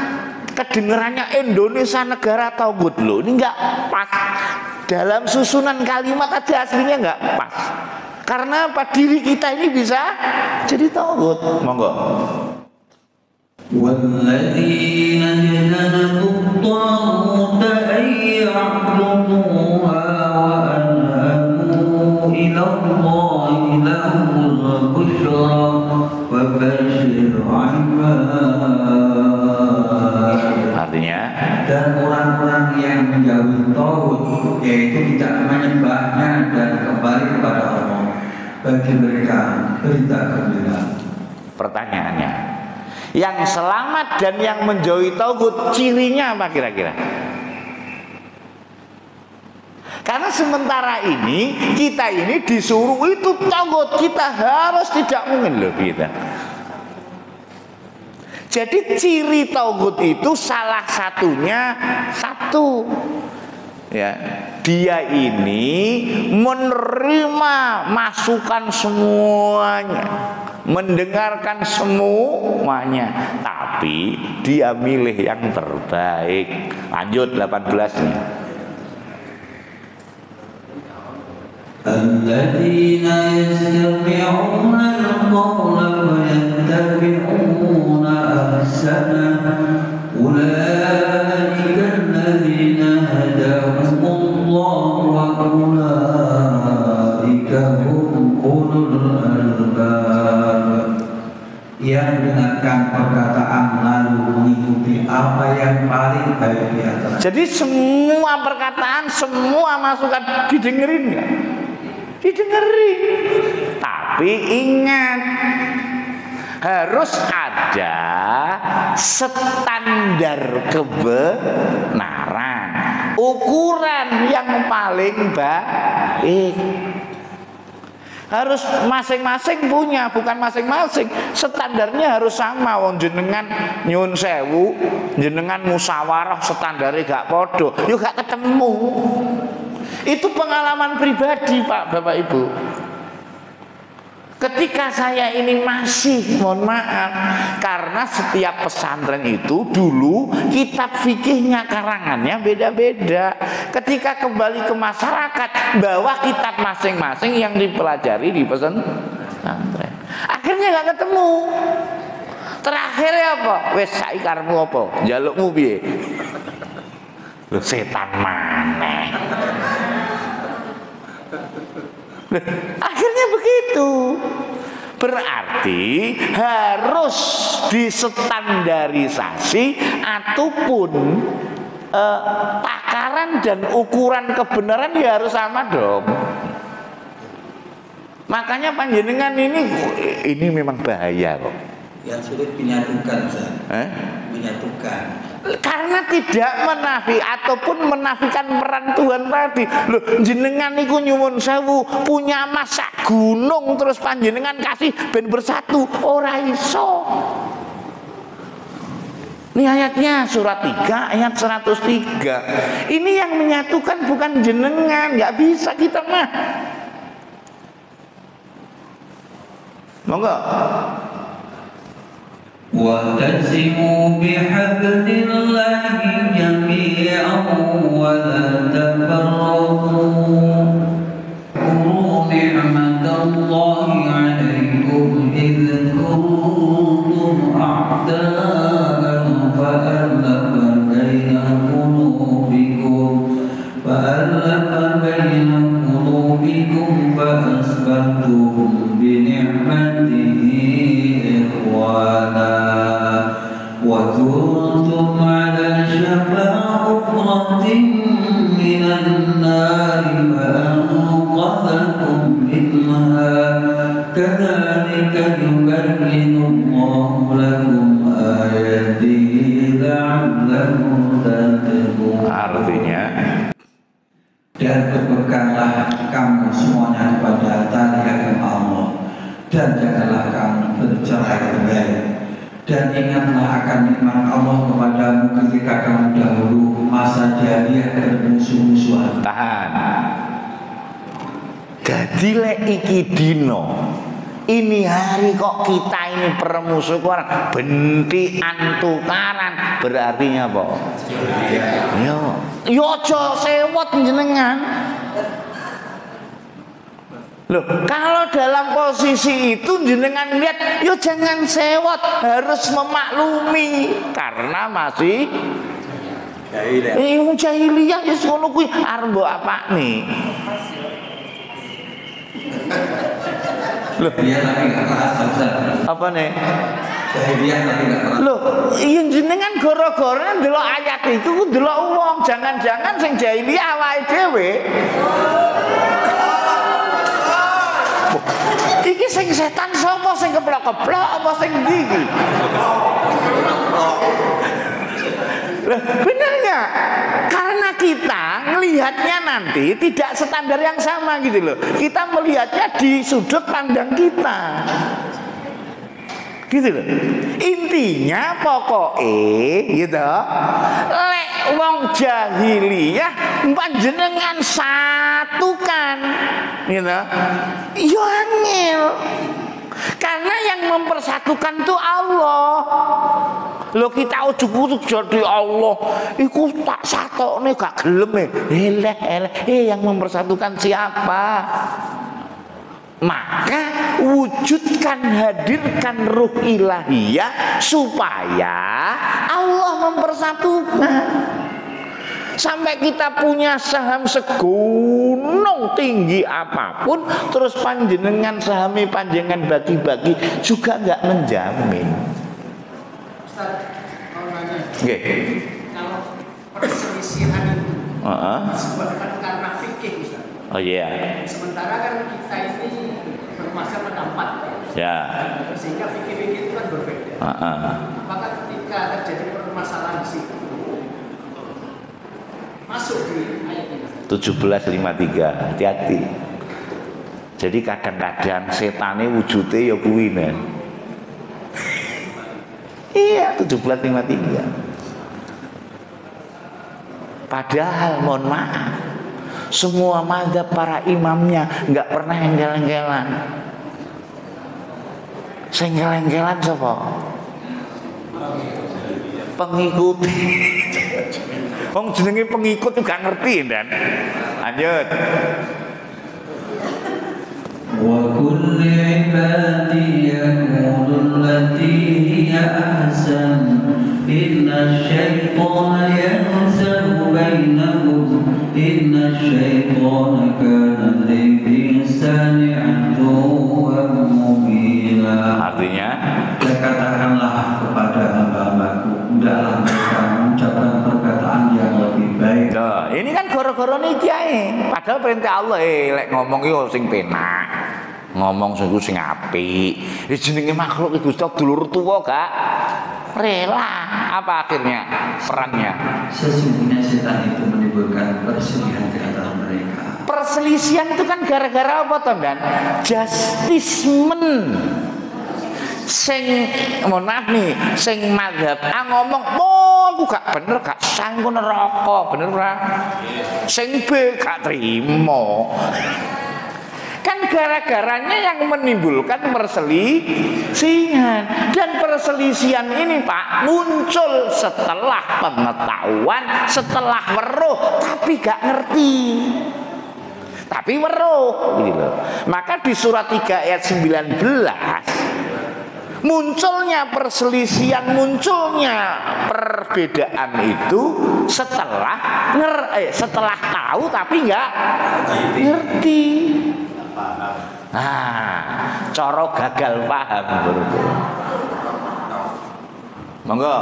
kedengarannya Indonesia negara tauhid loh, ini enggak pas dalam susunan kalimat aja, aslinya enggak pas. Karena apa? Diri kita ini bisa jadi tauhid. Monggo. Walladzina janabu at-taghuta ay ya'buduha wa anhamu ila Allahi lahul bushra wa bashir 'ibad. Artinya, dan orang-orang yang menjauhi tauhid yaitu tidak menyembahnya dan kembali kepada Allah, bagi mereka berita gembira. Pertanyaannya, yang selamat dan yang menjauhi tauhid cirinya apa kira-kira? Karena sementara ini kita ini disuruh itu tauhid, kita harus tidak mungkin loh kita. Jadi ciri tauhid itu salah satunya satu. Ya, dia ini menerima masukan semuanya, mendengarkan semuanya, tapi dia milih yang terbaik. Lanjut 18-nya. Alladzina yastami'una al-qawla wa yattabi'una ahsana ulaika alladzina hadahumullahu wa ulaika hum ulul albab. Yang mendengarkan perkataan lalu mengikuti apa yang paling baik di antara. Jadi semua perkataan, semua masukan didengerin nggak? Didengerin. Tapi ingat, harus ada standar kebenaran, ukuran yang paling baik. Harus masing-masing punya, bukan masing-masing. Standarnya harus sama. Wong jenengan nyun sewu, jenengan musyawarah standarnya gak podo, yuk gak ketemu. Itu pengalaman pribadi Pak, Bapak Ibu. Ketika saya ini masih, mohon maaf, karena setiap pesantren itu dulu kitab fikihnya karangannya beda-beda. Ketika kembali ke masyarakat, bawa kitab masing-masing yang dipelajari di pesantren. Akhirnya nggak ketemu. Terakhir apa? Wis saiki karepmu apa? Njalukmu piye? Lho setan maneh. Akhirnya begitu. Berarti harus distandarisasi ataupun takaran dan ukuran kebenaran ya harus sama dong. Makanya panjenengan ini memang bahaya kok. Yang sulit menyatukan, Ustaz. Menyatukan. Karena tidak ataupun menafikan peran Tuhan tadi. Loh, jenengan niku nyuwun sewu punya masak gunung terus panjenengan kasih ben bersatu, ora iso. Ini ayatnya surat 3 ayat 103. Ini yang menyatukan bukan jenengan, nggak bisa kita mah. Monggo. وَاعْتَصِمُوا بِحَبْلِ اللَّهِ جَمِيعًا وَلَا تَفَرَّقُوا اذْكُرُوا نِعْمَةَ اللَّهِ عَلَيْكُمْ إِذْ كُنتُمْ أَعْدَاءً فَأَلَّفَ بَيْنَ قُلُوبِكُمْ فَأَصْبَحْتُمْ بِنِعْمَتِهِ إِخْوَانًا وَكُنتُمْ عَلَى شَفَا حُفْرَةٍ مِّنَ النَّارِ فَأَنقَذَكُم مِّنْهَا كَذَلِكَ يُبَيِّنُ اللَّهُ لَكُمْ آيَاتِهِ لَعَلَّكُمْ تَتَّقُونَ. Artinya, dan berpeganglah kamu semuanya kepada tali agama Allah, dan janganlah kamu bercerai-berai, dan ingatlah akan nikmat Allah kepadamu ketika kamu dahulu masa jahiliyah bermusuh-musuhan. Tahan. Jadi lek iki dino, ini hari kok kita ini permusuhan, bentikan tukaran, berartinya apa? Yo aja sewot jenengan. Loh, kalau dalam posisi itu jenengan lihat, yo jangan sewot, harus memaklumi karena masih jahiliyah ya ngono kuwi arep mbok apane. Loh, Dia tapi nggak keras, Ustaz. apa nih? Jahiliyah tapi nggak keras. Loh, iya jenengan gara-gara ndelok ayat itu ndelok wong, jangan-jangan sing jahiliyah awake dhewe. Iki sing setan sapa sing keplok-keplok apa sing ndi iki? Loh, bener nggak? Karena kita melihatnya nanti tidak standar yang sama gitu loh. Kita melihatnya di sudut pandang kita, gitu loh. Intinya pokoknya gitu. Lek wong jahiliyah panjenengan satukan, gitu. Yo angel. Karena yang mempersatukan tuh Allah. Lo kita ujuk-ujuk jadi Allah, iku tak satokne gak gelem yang mempersatukan siapa? Maka wujudkan, hadirkan ruh ilahiyah supaya Allah mempersatukan. Sampai kita punya saham segunung tinggi apapun, terus panjenengan sahami panjenengan bagi-bagi juga nggak menjamin. Ustaz, mau nanya. Okay. Kalau perselisihan itu disebabkan karena fikih, Ustaz. Oh iya. Sementara kan kita ini bermasa pendapat, Ya. sehingga fikih-fikih itu kan berbeda. Apakah ketika terjadi permasalahan di situ masuk di ayat ini? 17:53. Hati-hati. Jadi kadang-kadang setane wujudnya ya kuwi men. Iya, 17:53. Padahal mohon maaf, semua mazhab para imamnya nggak pernah enggel-enggelan. Sing enggel-enggelan sapa? Pengikut. Wong jenenge pengikut tuh gak ngerti dan. Lanjut. Wa kulli ibadi yaqulu allati hiya أحسن إن الشيطان ينزغ بينهم إن الشيطان كان للإنسان عدوا مبينا. Artinya, katakanlah kepada hamba-hambaku, hendaklah mereka mengucapkan perkataan yang lebih baik. nah, ini kan gara-gara niki ae. Padahal perintah Allah lek ngomong yo sing penak. Ngomong sing apik. Iki jenenge makhluk iki Gusti dulur tuwa gak rela. Apa akhirnya perannya? Sesungguhnya setan itu menimbulkan perselisihan di antara mereka. Perselisihan itu kan gara-gara apa toh, Dan? Justismen. Sing mohon maaf nih, sing mazhab ngomong, "Oh, aku gak bener, gak sanggup neraka." Bener ora? Sing B gak trimo. Kan gara-garanya yang menimbulkan perselisihan. Dan perselisihan ini Pak muncul setelah pengetahuan, setelah weruh, tapi gak ngerti. Tapi weruh gitu. Maka di surat 3 ayat 19 munculnya perselisihan, munculnya perbedaan itu setelah tahu tapi nggak ngerti. Nah, coro gagal paham bro. Monggo.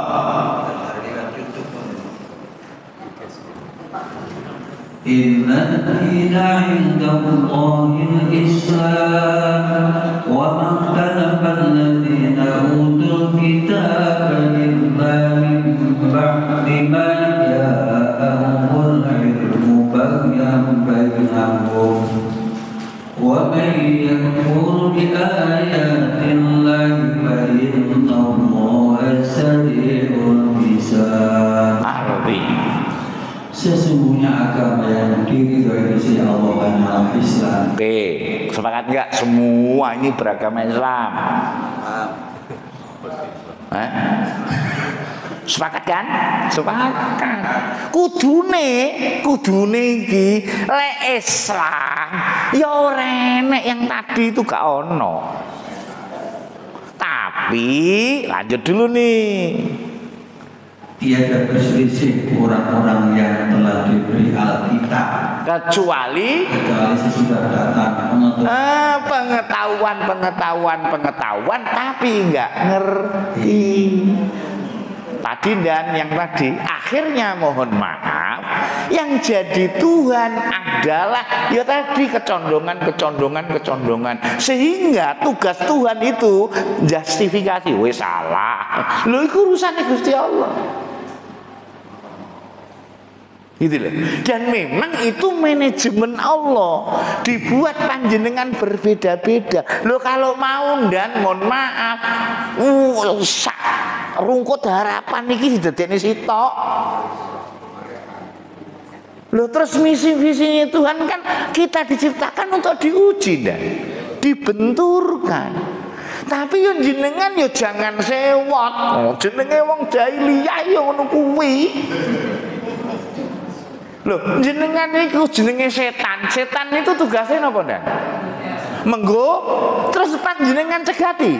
Inna dina indallahil Islam wa makhtalafa alladhina utul kitaba illa min ba'di ma ja'ahumul ilmu baghyan bainahum wa man yakfur bi ayatillahi fa innallaha sari'ul hisab. Sesungguhnya agama yang diridhoi oleh Allah hanyalah Islam. Oke, sepakat nggak? Semua ini beragama Islam. Sepakat kan? Sepakat. Kudune iki lek Islam ya ora enek yang tadi itu gak ono. Tapi lanjut dulu nih. Tiada berselisih orang-orang yang telah diberi Alkitab kecuali sesudah datang pengetahuan tapi nggak ngerti. Tadi dan yang tadi akhirnya mohon maaf yang jadi Tuhan adalah ya tadi kecondongan sehingga tugas Tuhan itu justifikasi wes salah lho iku urusane Gusti Allah gitu loh. Dan memang itu manajemen Allah dibuat panjenengan berbeda-beda loh. Kalau mau dan mohon maaf rungkut harapan iki didadekne sitok loh. Terus misi-visinya Tuhan kan kita diciptakan untuk diuji dan dibenturkan. Tapi yo jenengan yo jangan sewot. Jenenge wong jahiliyah yo ngono kuwi. Loh, jenengan iku jenenge setan. Setan itu tugasnya napa, Dan? Menggo terus panjenengan cegati.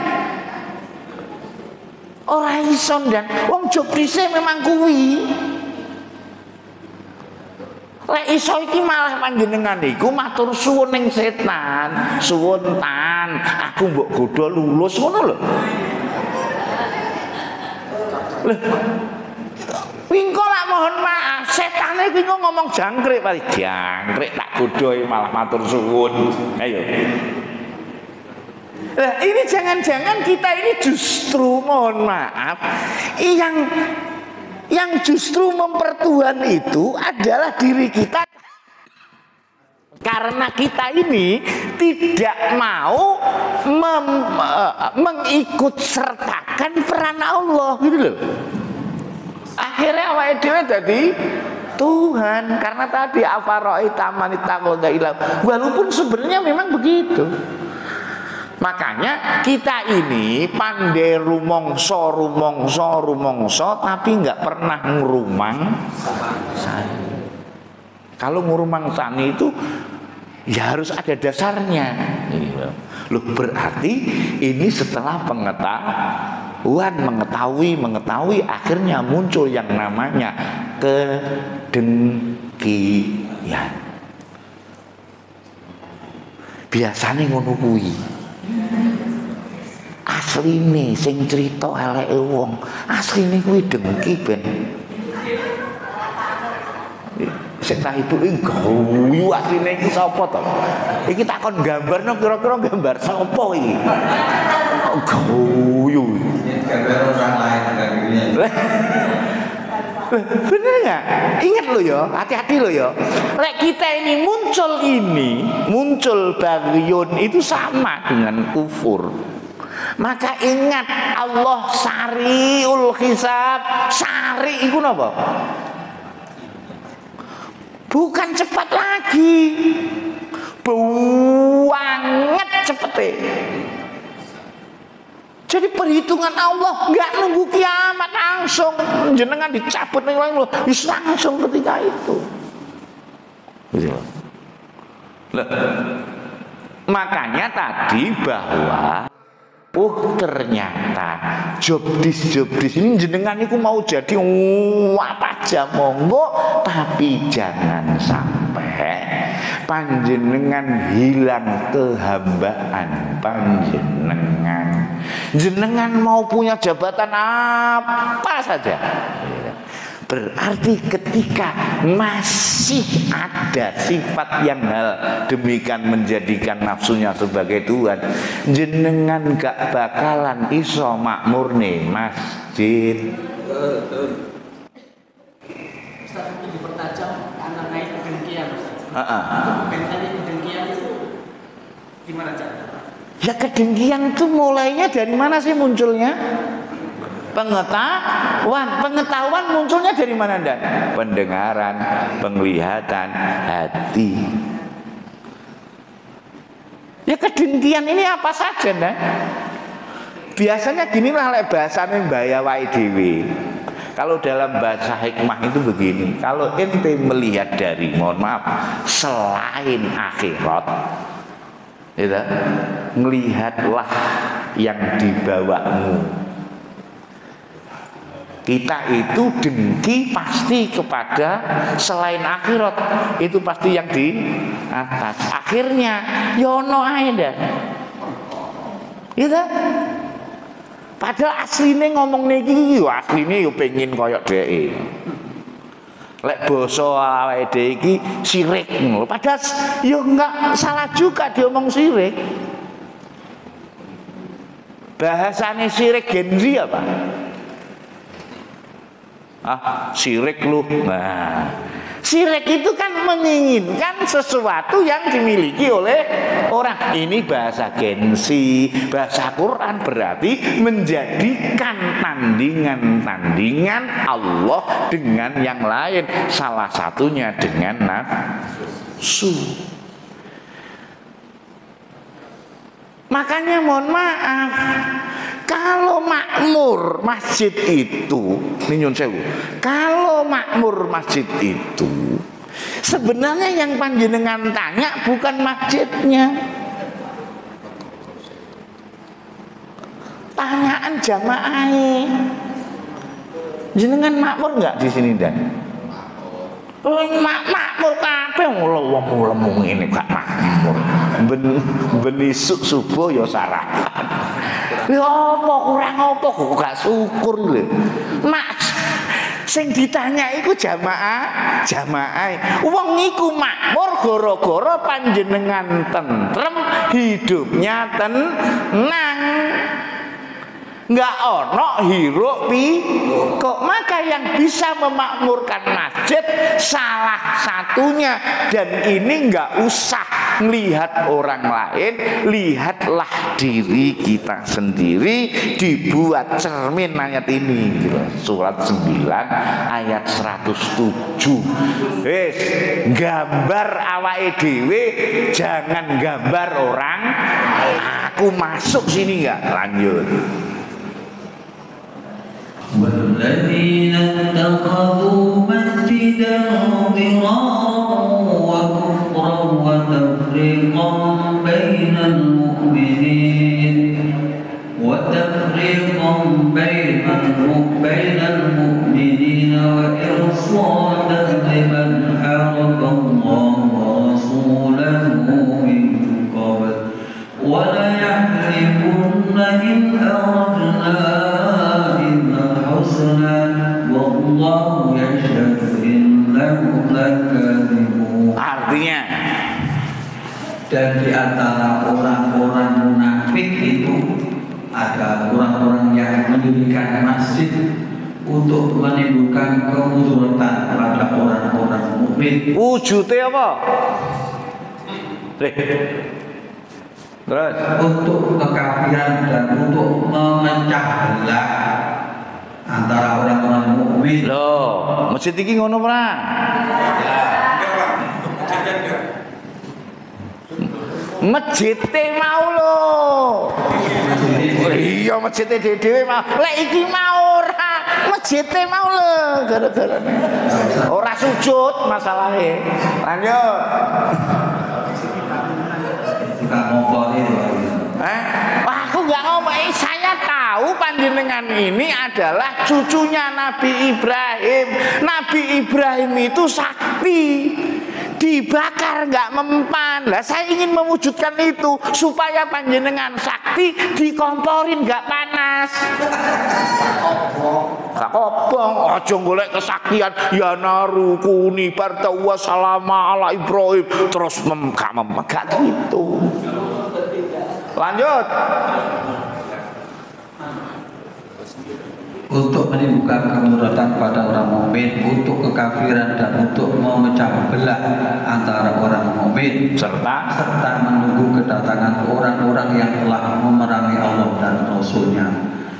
Ora iso, Dan. Wong jobrise memang kuwi. Lek iso iki malah panjenengan iku matur suwun ning setan. Suwun tan, aku mbok godha lulus ngono lho. Lho. Wingko lak mohon maaf, setane iki ngomong jangkrik paling jangkrik tak godhoi malah matur suwun. Ayo. Nah, ini jangan-jangan kita ini justru mohon maaf yang justru mempertuhan itu adalah diri kita. Karena kita ini tidak mau mengikut sertakan peran Allah gitu loh. Akhirnya awake dhewe dadi Tuhan karena tadi afara'aita man ittakhadha ilaha. Walaupun sebenarnya memang begitu. Makanya kita ini pandai rumongso tapi nggak pernah ngurumang sani. Kalau ngurumang sani itu ya harus ada dasarnya. Loh, berarti ini setelah pengetahuan. mengetahui akhirnya muncul yang namanya kedengkian. Biasane ngono kuwi. Asline sing crita eleke wong, asline kuwi dengki ben. Sing tak itu guyu asline iki sapa to? Iki takon gambarno kira-kira gambar sapa iki? Guyu. Gambar orang lain kan ini. Bener nggak? Ingat lo ya, hati-hati lo ya. Lek kita ini muncul bagyun itu sama dengan kufur. Maka ingat Allah sariul hisab. Sari itu apa? Bukan cepat lagi, banget cepetnya. Jadi perhitungan Allah nggak nunggu kiamat, langsung jenengan dicabut nih langsung ketika itu. Loh, makanya tadi bahwa ternyata job dis ini jenengan itu mau jadi apa aja monggo, tapi jangan sampai panjenengan hilang kehambaan panjenengan. Jenengan mau punya jabatan apa saja, berarti ketika masih ada sifat yang hal demikian menjadikan nafsunya sebagai Tuhan, jenengan gak bakalan iso makmurne masjid. Ustaz, ini dipertajam karena naik kedengkian. Tadi kedengkian itu gimana cara? Ya kedengkian itu mulainya dari mana sih munculnya? Pengetahuan munculnya dari mana, Dan? Pendengaran, penglihatan, hati. Ya kedengkian ini apa saja, Dan? Biasanya ginilah lek bahasane mbaya wae dhewe. Kalau dalam bahasa hikmah itu begini, kalau ente melihat dari, mohon maaf, selain akhirat, gitu, melihatlah yang dibawamu. Kita itu dengki pasti kepada selain akhirat, itu pasti yang di atas. Akhirnya yono ae dah. Gitu. Padahal asline ngomong niki yo asline yo pengen koyok dheke. Lek basa awake dhewe iki syirik ngono. Padahal yo enggak salah juga diomong syirik. Bahasane syirik genzi apa? Syirik lu. Nah, syirik itu kan menginginkan sesuatu yang dimiliki oleh orang. Ini bahasa gensi, bahasa Quran berarti menjadikan tandingan Allah dengan yang lain, salah satunya dengan nafsu. Makanya mohon maaf, kalau makmur masjid itu, ini nyun sewu, kalau makmur masjid itu sebenarnya yang panjenengan tanya bukan masjidnya, tanyaan jamaah. Jenengan makmur nggak di sini, Dan? Makmur kabeh wong lemung ini gak makmur. Benisuk subuh ya sarapan. Lha apa kurang apa kok gak syukur lho. Sing ditanya iku jamaah. Wong iku makmur gara-gara panjenengan tentrem, hidupnya tenang. Nggak ono hiruk pikuk. Maka yang bisa memakmurkan masjid salah satunya, dan ini nggak usah melihat orang lain, lihatlah diri kita sendiri. Dibuat cermin ayat ini, surat 9 ayat 107. Gambar awake dhewe, jangan gambar orang. Aku masuk sini nggak? Lanjut. والذين اتخذوا مسجدا ضرارا وكفرا وتفريقا بين المؤمنين wallahu yashhadu innahum lakadzibun. Artinya, dan di antara orang-orang munafik itu ada orang-orang yang mendirikan masjid untuk menimbulkan kemudorotan pada orang-orang mukmin. wujudnya apa? Terus Untuk kekafiran dan untuk memecah belah antara orang-orang mukmin. loh, masjid iki ngono ora? Masjid mau lho. Iya masjid dhewe mau. Lek iki mau ora, masjid mau lho gara-gara. Ora sujud masalahe. Lanjut. Kita ngompori. Wah, aku nggak ngomong. Saya tahu panjenengan ini adalah cucunya Nabi Ibrahim. Nabi Ibrahim itu sakti, dibakar nggak mempan. Lah saya ingin mewujudkan itu supaya panjenengan sakti dikomporin nggak panas. Gak kopong, aja golek kesaktian ya naru kuni bartawa salama ala Ibrahim terus gak gitu. Lanjut. Untuk menimbulkan kemudorotan pada orang mukmin, untuk kekafiran dan untuk memecah belah antara orang mukmin, serta menunggu kedatangan orang-orang yang telah memerangi Allah dan Rasul-Nya.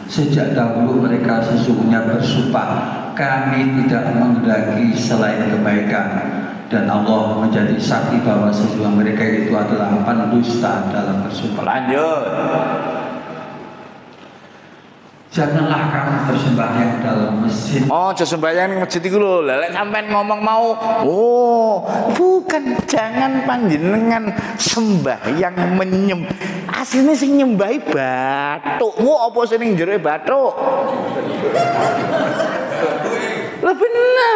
Sejak dahulu mereka sesungguhnya bersumpah, kami tidak menghendaki selain kebaikan, dan Allah menjadi saksi bahwa sesungguhnya mereka itu adalah pendusta dalam bersumpah. Lanjut. Janganlah kamu bersembahyang dalam masjid. Oh, sembahyang ning masjid iku lho. Lek sampean ngomong mau, oh, bukan jangan panjenengan sembahyang asline sing nyembahi bathukmu apa sing ning jero bathuk? Lah bener.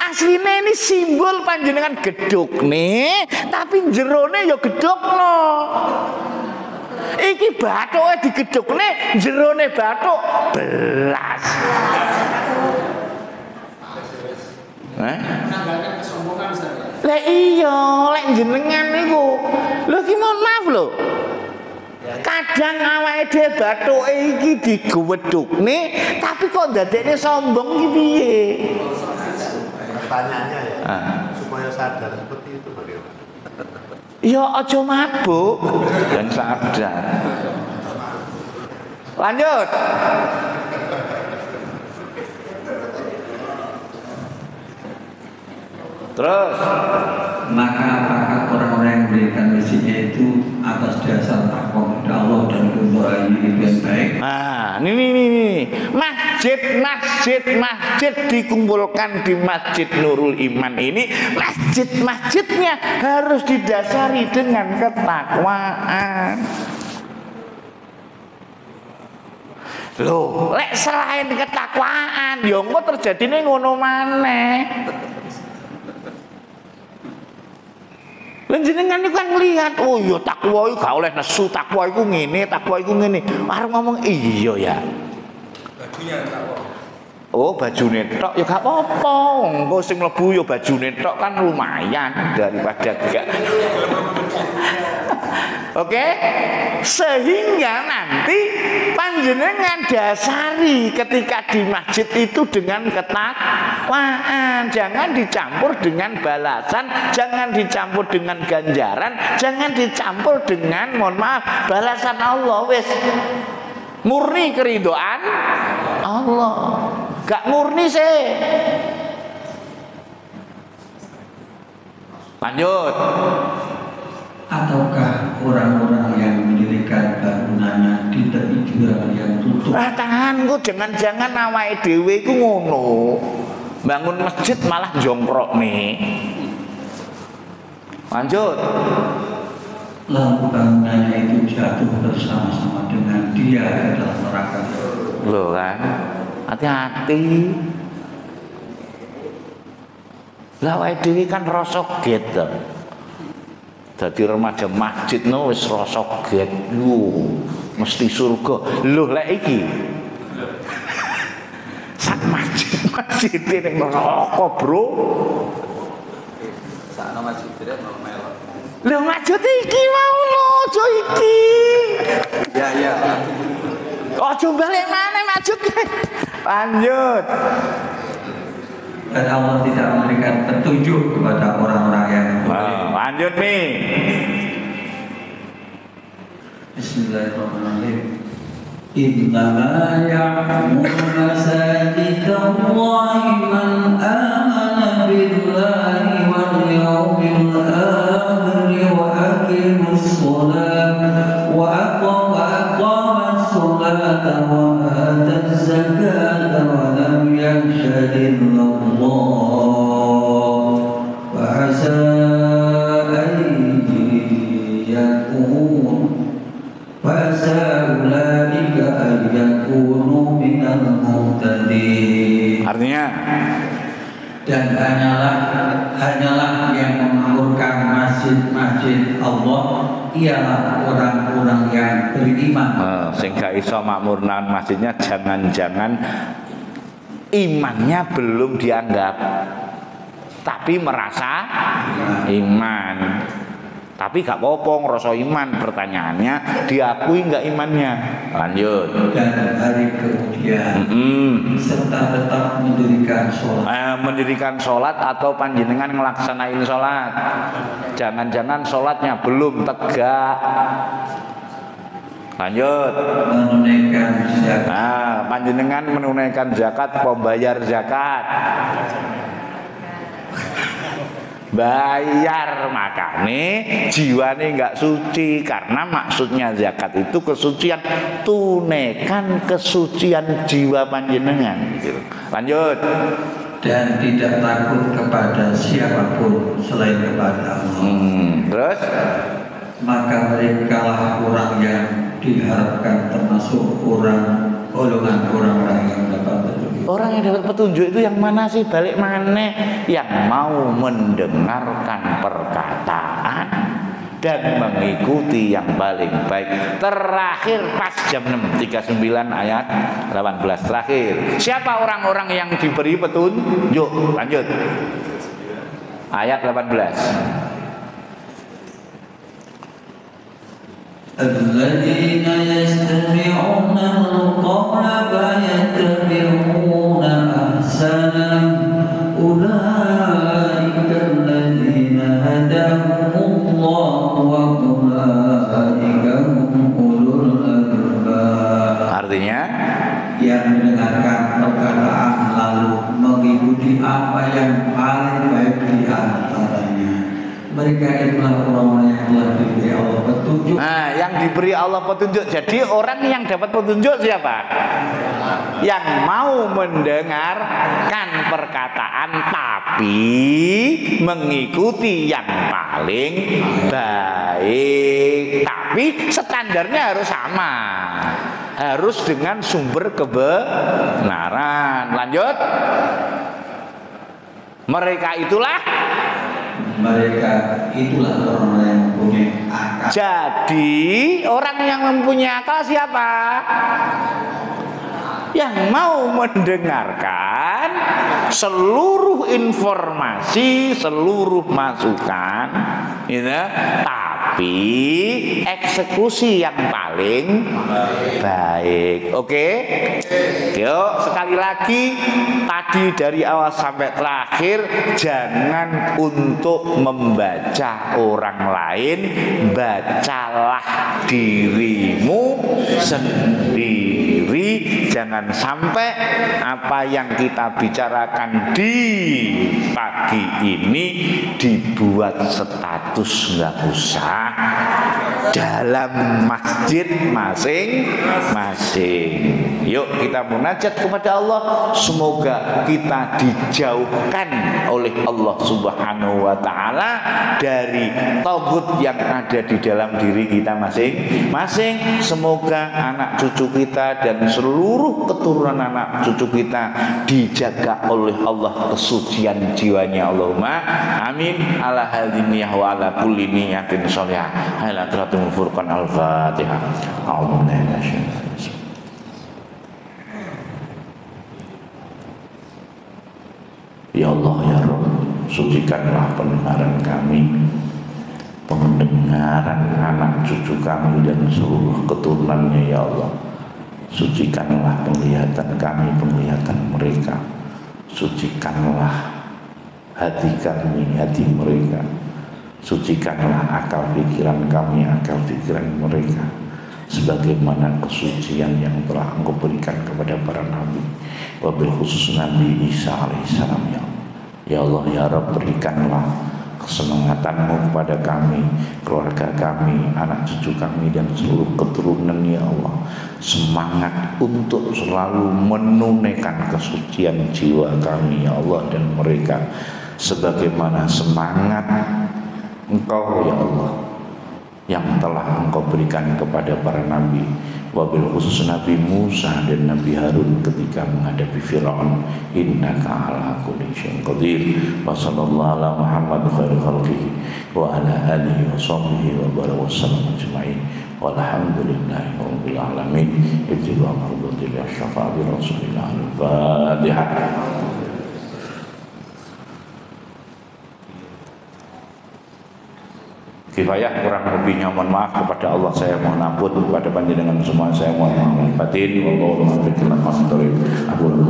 Asline ini simbol panjenengan gedhuk nih, tapi jerone ya gedhukno. Iki bathuke digedhukne, jerone bathuk belas. Lah iya, lek jenengan niku. Lho ki mohon maaf lho. Kadang awake dhewe bathuke iki digwedhukne, tapi kok ndadekne sombong iki piye? Pertanyaannya ya, supaya sadar seperti itu bagaimana? Ya aja mabuk dan sadar. Lanjut. Terus Maka apakah orang-orang yang mendirikan masjidnya itu atas dasar takwa kepada Allah dan doanya itu yang baik? nah, ini masjid dikumpulkan di Masjid Nurul Iman ini. Masjidnya harus didasari dengan ketakwaan. Loh, lek selain ketakwaan, ya engko terjadine ngono maneh. Jenengan niku kan ngelihat, oh iya takwa iku gak oleh nesu, takwa iku ngene, takwa iku ngene. Arep ngomong iya ya. Bajunya takwa. Oh, bajune tok ya gak apa-apa. Engko sing mlebu ya bajune tok kan lumayan daripada gak. Oke? Sehingga nanti panjenengan dasari ketika di masjid itu dengan ketakwaan. Jangan dicampur dengan balasan, jangan dicampur dengan ganjaran, jangan dicampur dengan mohon maaf balasan Allah. Wis murni keridhaan Allah. Gak murni sih. Lanjut. Ataukah orang-orang yang mendirikan bangunannya di tepi jurang yang tutup? Tahan kok jangan-jangan awake dhewe iku ngono. Bangun masjid malah jongkrok nih. Lanjut. Lalu bangunannya itu jatuh bersama-sama dengan dia ke dalam neraka. Loh kan, hati-hati. Lah awake dhewe kan rasa gitu. Dadi remaja masjid no wis rasa get lu mesti surga. Lho lek iki sak masjid masjid ning rokok, Bro. Sakno masjid direk mau melok. Lho masjid iki mau lojo iki. Ya. Ojo balik maneh masjid. Lanjut. Dan Allah tidak memberikan petunjuk kepada orang-orang yang lanjut nih. Bismillahirrahmanirrahim. Innama ya'muru masajidallahi man amana billahi wal yawmil akhir wa aqimus sholata wa aqamas sholata wa ataz zakata wa lam yakhsha illallah wa asa an yakun artinya dan hanyalah yang memakmurkan masjid-masjid Allah ialah orang-orang yang beriman. Sehingga iso makmurnan masjidnya jangan-jangan imannya belum dianggap tapi merasa iman. Tapi gak apa-apa ngerasa iman. Pertanyaannya diakui gak imannya. Lanjut. Dan hari kemudian serta tetap mendirikan sholat. Mendirikan sholat atau panjenengan ngelaksanain sholat. Jangan-jangan sholatnya belum tegak. Lanjut. Menunaikan zakat. Panjenengan menunaikan zakat, pembayar zakat. Bayar, makanya jiwane nggak suci. Karena maksudnya zakat itu kesucian. Tunaikan kesucian jiwa panjenengan. Lanjut. Dan tidak takut kepada siapapun selain kepada Allah. Terus maka merekalah orang yang diharapkan termasuk golongan orang-orang yang dapat petunjuk. Orang yang dapat petunjuk itu yang mana sih? Balik maneh yang mau mendengarkan perkataan dan mengikuti yang paling baik. Terakhir pas jam 6:39 ayat 18 terakhir. Siapa orang-orang yang diberi petunjuk? Lanjut. Ayat 18. الذين يستمعون القول فيتبعون أحسنه أولئك الذين هداهم الله وأولئك هم أولو الألباب. Artinya yang mendengarkan perkataan lalu mengikuti apa yang paling baik di antaranya. Mereka itulah orang-orang yang telah diberi Allah petunjuk. Yang diberi Allah petunjuk. Jadi orang yang dapat petunjuk siapa? Yang mau mendengarkan perkataan tapi mengikuti yang paling baik. Tapi standarnya harus sama. Harus dengan sumber kebenaran. Lanjut. Mereka itulah orang yang mempunyai akal. Jadi orang yang mempunyai akal siapa? Yang mau mendengarkan seluruh informasi, seluruh masukan, gitu, tapi eksekusi yang paling baik. Oke? Yuk sekali lagi, tadi dari awal sampai terakhir, jangan untuk membaca orang lain, bacalah dirimu sendiri. Jangan sampai apa yang kita bicarakan di pagi ini dibuat status, nggak usah, dalam masjid masing-masing. Yuk kita munajat kepada Allah, semoga kita dijauhkan oleh Allah Subhanahu wa taala dari tagut yang ada di dalam diri kita masing-masing. Semoga anak cucu kita dan seluruh keturunan anak cucu kita dijaga oleh Allah kesucian jiwanya. Allahumma amin. Ala hadiniyah wa ala kulli niyatin sholihah. Ala tiratul furqan al-fatihah. A'udzubillahi Ya Allah ya Rabb, sucikanlah pendengaran kami, pendengaran anak cucu kami dan seluruh keturunannya ya Allah. Sucikanlah penglihatan kami, penglihatan mereka. Sucikanlah hati kami, hati mereka. Sucikanlah akal pikiran kami, akal pikiran mereka, sebagaimana kesucian yang telah Engkau berikan kepada para nabi, wabil khusus Nabi Isa alaihissalam ya Allah. Ya Allah ya Rabb, berikanlah kesemangatanmu kepada kami, keluarga kami, anak cucu kami dan seluruh keturunan ya Allah. Semangat untuk selalu menunaikan kesucian jiwa kami ya Allah dan mereka, sebagaimana semangat Engkau ya Allah yang telah Engkau berikan kepada para nabi, wabil khusus Nabi Musa dan Nabi Harun ketika menghadapi Fir'aun. Innaka ala kulli syai'in qadir. Wa sallallahu ala Muhammad khairul khalqihi wa ala alihi wa sahbihi wa baraka wa sallam ajma'in. Walhamdulillahi rabbil alamin. Ibtida'a marbutil syafa'a bi Rasulillah. Al-Fatihah. Kifayah kurang lebihnya mohon maaf kepada Allah, saya mohon ampun kepada panjenengan semua, saya mohon maaf batin. Wallahu a'lam bishawab.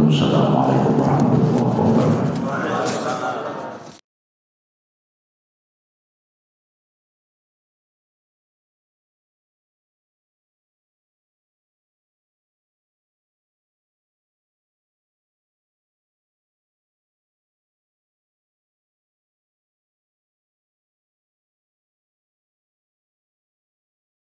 Assalamualaikum warahmatullahi wabarakatuh.